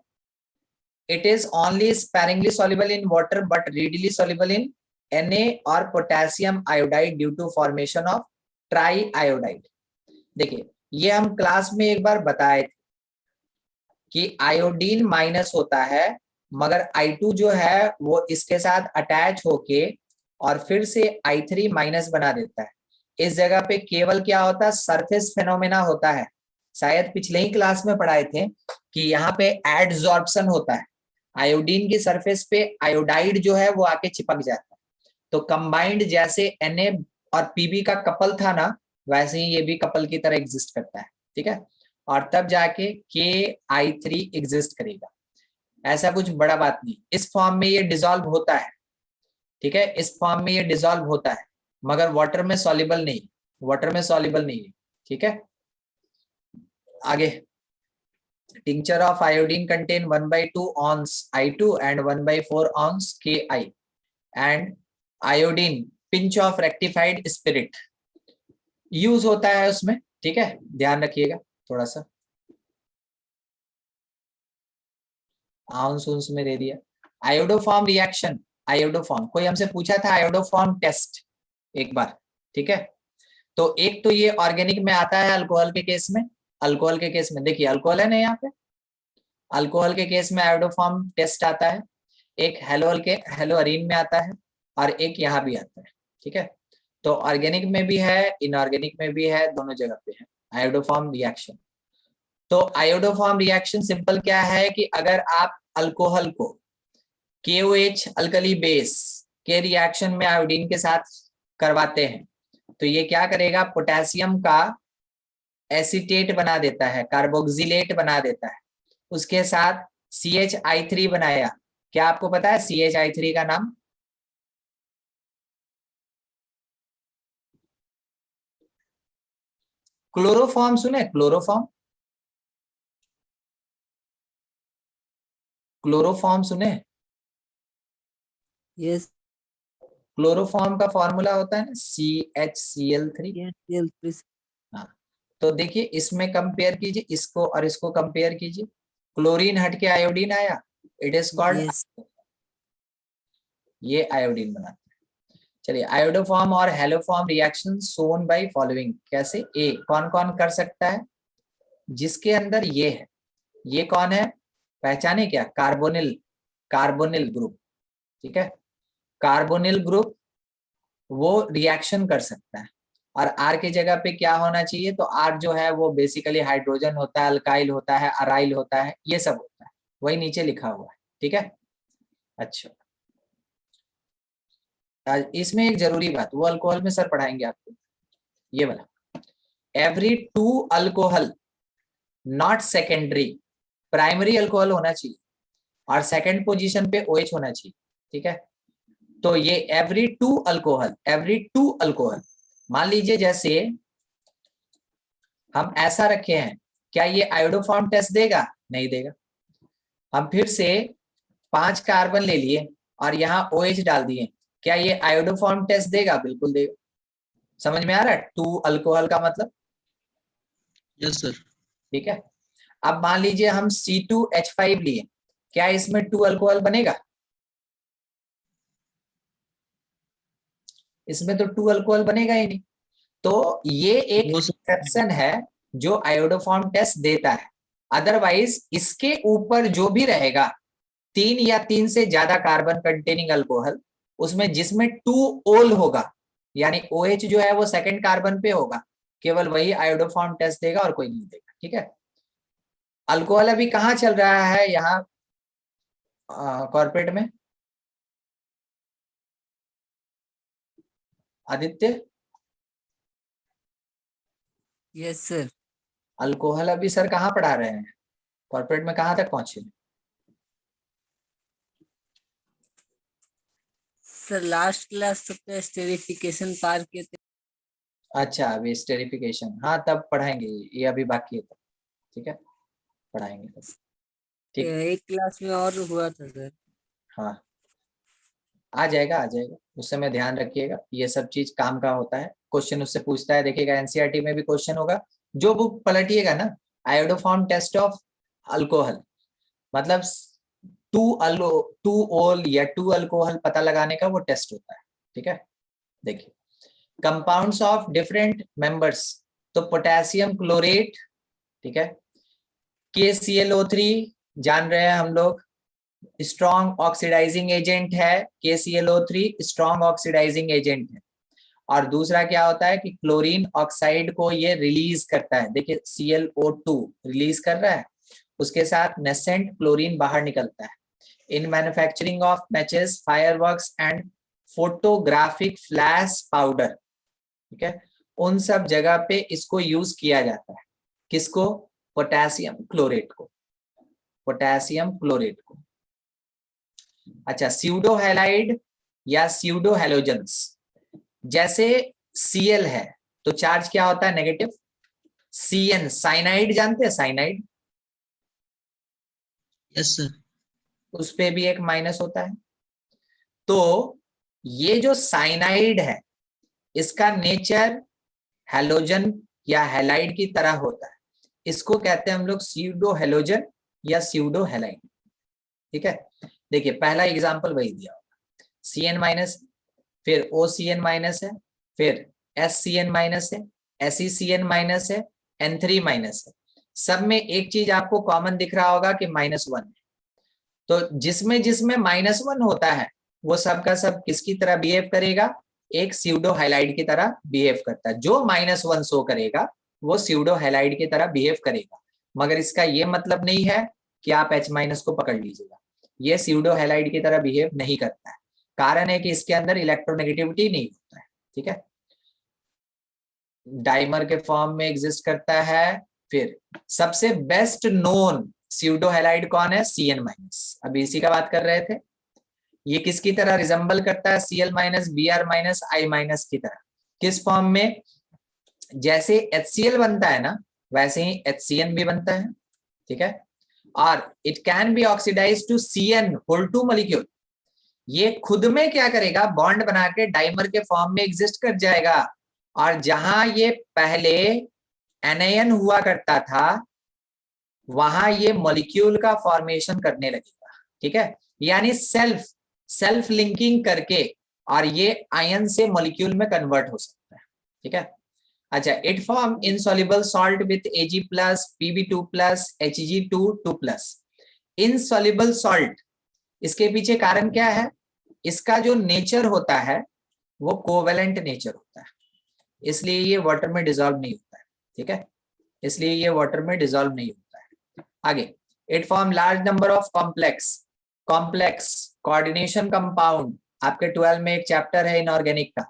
It is only sparingly soluble in water but readily soluble in Na or potassium iodide due to formation of ट्राईआयोडाइड। देखिए, ये हम क्लास में एक बार बताए थे कि आयोडीन माइनस होता है, मगर I2 जो है वो इसके साथ अटैच होके और फिर से I3 माइनस बना देता है। इस जगह पे केवल क्या होता है? सरफेस फेनोमेना होता है। शायद पिछले ही क्लास में पढ़ाए थे कि यहाँ पे एडजॉर्प्शन होता है। आयोडीन की सरफेस पे आयोडाइड जो है वो आके चिपक जाता है। तो कंबाइंड जैसे Na और Pb का कपल था ना, वैसे ही ये भी कपल की तरह एग्जिस्ट करता है। ठीक है, और तब जाके KI3 एग्जिस्ट करेगा। ऐसा कुछ बड़ा बात नहीं। इस फॉर्म में ये डिसॉल्व होता है। ठीक है, इस फॉर्म में ये डिसॉल्व होता है, मगर वाटर में सॉल्युबल नहीं, वाटर में सॉल्युबल नहीं है। ठीक है, आगे, tincture of iodine contain 1/2 ounce I2 and 1/4 ounce Ki, and iodine pinch of rectified spirit use होता है उसमें। ठीक है, ध्यान रखिएगा थोड़ा सा। आउंस में दे दिया। आयोडोफॉर्म रिएक्शन, आयोडोफॉर्म कोई हमसे पूछा था, आयोडोफॉर्म टेस्ट एक बार। ठीक है, तो एक तो ये ऑर्गेनिक में आता है अल्कोहल के केस में। अल्कोहल के केस में देखिए, अल्कोहल है ना यहाँ पे, अल्कोहल के केस में आयोडोफॉर्म टेस्ट आता है। एक हेलो अरीन में आता है और एक यहाँ भी आता है। ठीक है, तो ऑर्गेनिक में भी है, इनऑर्गेनिक में भी है, दोनों जगह पे है आयोडोफॉर्म रिएक्शन। तो आयोडोफॉर्म रिएक्शन सिंपल क्या है कि अगर आप अल्कोहल को KOH अल्कली बेस के रिएक्शन में आयोडीन के साथ करवाते हैं तो ये क्या करेगा? पोटेशियम का एसीटेट बना देता है, कार्बोक्सिलेट बना देता है। उसके साथ CHI3 बनाया। क्या आपको पता है CHI3 का नाम? क्लोरोफॉर्म सुने? क्लोरोफॉर्म, क्लोरोफॉर्म सुने? यस। क्लोरोफॉर्म का फॉर्मूला होता है ना CHCl3। हाँ, तो देखिए इसमें कंपेयर कीजिए, इसको और इसको कंपेयर कीजिए। क्लोरीन हट के आयोडीन आया, इट इज कॉल्ड, यस। ये आयोडीन बनाता है। चलिए, आयोडोफॉर्म और haloform reaction shown by following. कैसे? ए कौन कौन कर सकता है? जिसके अंदर ये है, ये कौन है? पहचाने क्या? Carbonyl, carbonyl group. ठीक है, कार्बोनिल ग्रुप वो रिएक्शन कर सकता है। और आर की जगह पे क्या होना चाहिए? तो आर जो है वो बेसिकली हाइड्रोजन होता है, अल्काइल होता है, अराइल होता है, ये सब होता है, वही नीचे लिखा हुआ है। ठीक है, अच्छा इसमें एक जरूरी बात, वो अल्कोहल में सर पढ़ाएंगे आपको, ये वाला, every 2 alcohol not secondary, primary alcohol होना चाहिए और सेकंड पोजीशन पे OH होना चाहिए। ठीक है, तो ये एवरी 2 अल्कोहल, एवरी 2 अल्कोहल, मान लीजिए जैसे हम ऐसा रखे हैं क्या ये आयोडोफॉर्म टेस्ट देगा? नहीं देगा। हम फिर से 5 कार्बन ले लिए और यहाँ OH डाल दिए, क्या ये आयोडोफॉर्म टेस्ट देगा? बिल्कुल देगा। समझ में आ रहा है 2 अल्कोहल का मतलब? Yes sir. ठीक है। अब मान लीजिए हम C2H5 लिए, क्या इसमें 2 अल्कोहल बनेगा? इसमें तो 2 अल्कोहल बनेगा ही नहीं। तो ये एक वो सर एक्सेप्शन है जो आयोडोफॉर्म टेस्ट देता है। अदरवाइज इसके ऊपर जो भी रहेगा 3 या 3 से ज्यादा कार्बन कंटेनिंग अल्कोहल, उसमें जिसमें 2 ओल होगा, यानी OH जो है वो सेकंड कार्बन पे होगा, केवल वही आयोडोफॉर्म टेस्ट देगा और कोई नहीं देगा। ठीक है। अल्कोहल अभी कहाँ चल रहा है? यहाँ कॉर्पोरेट में। Aditya, yes sir. अल्कोहल अभी सर कहाँ पढ़ा रहे हैं? कॉर्पोरेट में कहाँ तक पहुंचे? सर लास्ट क्लास तक तो स्टेरिफिकेशन पार किए थे। अच्छा, अभी स्टेरिफिकेशन, हाँ तब पढ़ाएंगे, ये अभी बाकी है तब। ठीक है, पढ़ाएंगे तब। ठीक। एक क्लास में और हुआ था सर। हाँ, आ जाएगा आ जाएगा, उस समय ध्यान रखिएगा, ये सब चीज काम का होता है। क्वेश्चन उससे पूछता है, देखिएगा एनसीईआरटी में भी क्वेश्चन होगा। जो बुक पलटिएगा ना, आयोडोफॉर्म टेस्ट ऑफ अल्कोहल, मतलब 2 ओल या 2 अल्कोहल पता लगाने का वो टेस्ट होता है। ठीक है। देखिए, कंपाउंड्स ऑफ डिफरेंट मेंबर्स, तो पोटेशियम क्लोरेट, ठीक है, KClO3 जान रहे हैं हम लोग, स्ट्रॉन्ग ऑक्सीडाइजिंग एजेंट है। KClO3 स्ट्रॉन्ग ऑक्सीडाइजिंग एजेंट है। और दूसरा क्या होता है कि क्लोरीन ऑक्साइड को ये रिलीज करता है। देखिए ClO2 रिलीज कर रहा है, उसके साथ नेसेंट क्लोरीन बाहर निकलता है। इन manufacturing of matches, fireworks and photographic flash powder, ठीक है, उन सब जगह पे इसको यूज किया जाता है। किसको? पोटेशियम क्लोरेट को, पोटेशियम क्लोरेट को। अच्छा, स्यूडो हैलाइड या स्यूडो हैलोजेंस, जैसे Cl है तो चार्ज क्या होता है? नेगेटिव। CN, साइनाइड जानते हैं? Cyanide, yes sir. उस पे भी एक माइनस होता है। तो ये जो साइनाइड है, इसका नेचर हैलोजन या हैलाइड की तरह होता है। इसको कहते हैं हम लोग स्यूडो हैलोजन या स्यूडो हैलाइड। ठीक है। देखिए पहला एग्जांपल वही दिया होगा, Cn माइनस, फिर OCN माइनस है, फिर SCN माइनस है, SeCN माइनस है, N3 माइनस है। सब में एक चीज आपको कॉमन दिख रहा होगा कि -1 है। तो जिसमें जिसमें -1 होता है वो सब का सब किसकी तरह बिहेव करेगा? एक स्यूडो हैलाइड की तरह बिहेव करता है। जो -1 शो करेगा वो स्यूडो हैलाइड की तरह बिहेव करेगा। मगर इसका ये मतलब नहीं है कि आप H- को पकड़ लीजिएगा, ये स्यूडो हैलाइड की तरह बिहेव नहीं करता है। कारण है कि इसके अंदर इलेक्ट्रोनेगेटिविटी नहीं होता है। ठीक है, डाइमर के फॉर्म में एग्जिस्ट करता है। फिर सबसे बेस्ट नोन स्यूडो हैलाइड कौन है? Cn-, अभी इसी का बात कर रहे थे। ये किसकी तरह रिजेंबल करता है? Cl-, Br-, I- की तरह। किस फॉर्म में? जैसे HCl बनता है ना, वैसे ही HCN भी बनता है। ठीक है, और it can be oxidize to CN whole 2 molecule. ये खुद में क्या करेगा? बॉन्ड बना के डाइमर के फॉर्म में एग्जिस्ट कर जाएगा। और जहां ये पहले NaN हुआ करता था, वहां ये मॉलिक्यूल का फॉर्मेशन करने लगेगा। ठीक है, यानी सेल्फ लिंकिंग करके, और ये आयन से मॉलिक्यूल में कन्वर्ट हो सकता है। ठीक है। अच्छा, it form insoluble salt with Ag+, Pb2+, Hg2 2+। Insoluble salt, इसके पीछे कारण क्या है? इसका जो नेचर होता है वो कोवेलेंट नेचर होता है, इसलिए ये वाटर में डिसॉल्व नहीं होता है। ठीक है, इसलिए ये वाटर में डिसॉल्व नहीं होता है। आगे, it form large number of complex coordination compound. आपके 12 में एक चैप्टर है इनऑर्गेनिक का,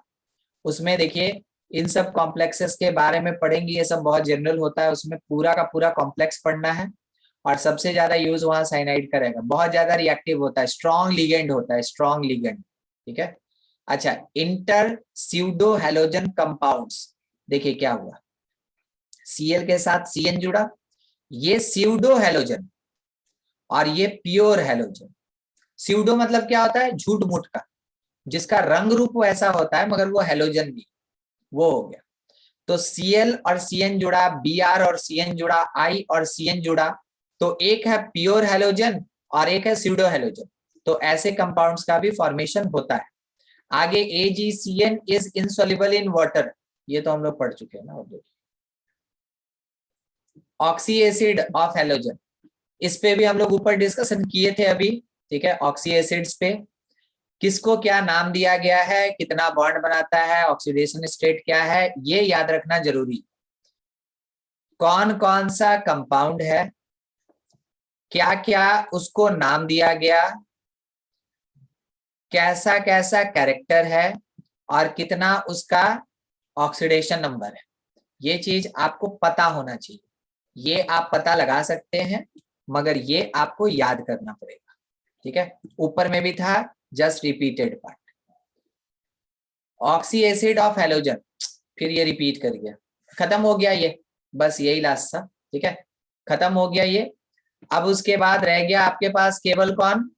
उसमें देखिए इन सब कॉम्प्लेक्सेस के बारे में पढ़ेंगे। ये सब बहुत जनरल होता है, उसमें पूरा का पूरा कॉम्प्लेक्स पढ़ना है। और सबसे ज्यादा यूज वहां साइनाइड का रहेगा, बहुत ज्यादा रिएक्टिव होता है, स्ट्रॉन्ग लिगेंड होता है, स्ट्रॉन्ग लिगेंड। ठीक है। अच्छा, इंटर स्यूडो हैलोजन कंपाउंड्स, देखिए क्या हुआ, Cl के साथ Cn जुड़ा, ये स्यूडो हेलोजन और ये प्योर हेलोजन। स्यूडो मतलब क्या होता है, झूठ मूठ का, जिसका रंग रूप वैसा होता है मगर वो हेलोजन नहीं, वो हो गया। तो Cl और Cn जुड़ा, Br और Cn जुड़ा, I और Cn जुड़ा, तो एक है प्योर हेलोजन और एक है स्यूडो हेलोजन। तो ऐसे कंपाउंड्स का भी फॉर्मेशन होता है। आगे AgCN is insoluble in water, ये तो हम लोग पढ़ चुके हैं ना already. Oxy acid of halogen, इस पे भी हम लोग ऊपर डिस्कशन किए थे अभी, ठीक है। ऑक्सी एसिड्स पे किसको क्या नाम दिया गया है, कितना बॉन्ड बनाता है, ऑक्सीडेशन स्टेट क्या है, ये याद रखना जरूरी। कौन कौन सा कंपाउंड है, क्या क्या उसको नाम दिया गया, कैसा कैसा कैरेक्टर है और कितना उसका ऑक्सीडेशन नंबर है, ये चीज आपको पता होना चाहिए। ये आप पता लगा सकते हैं मगर ये आपको याद करना पड़ेगा, ठीक है। ऊपर में भी था, just repeated part. Oxy acid of halogen, फिर ये रिपीट कर गया, खत्म हो गया ये, बस यही लास्ट था, ठीक है, खत्म हो गया ये। अब उसके बाद रह गया आपके पास केवल कौन,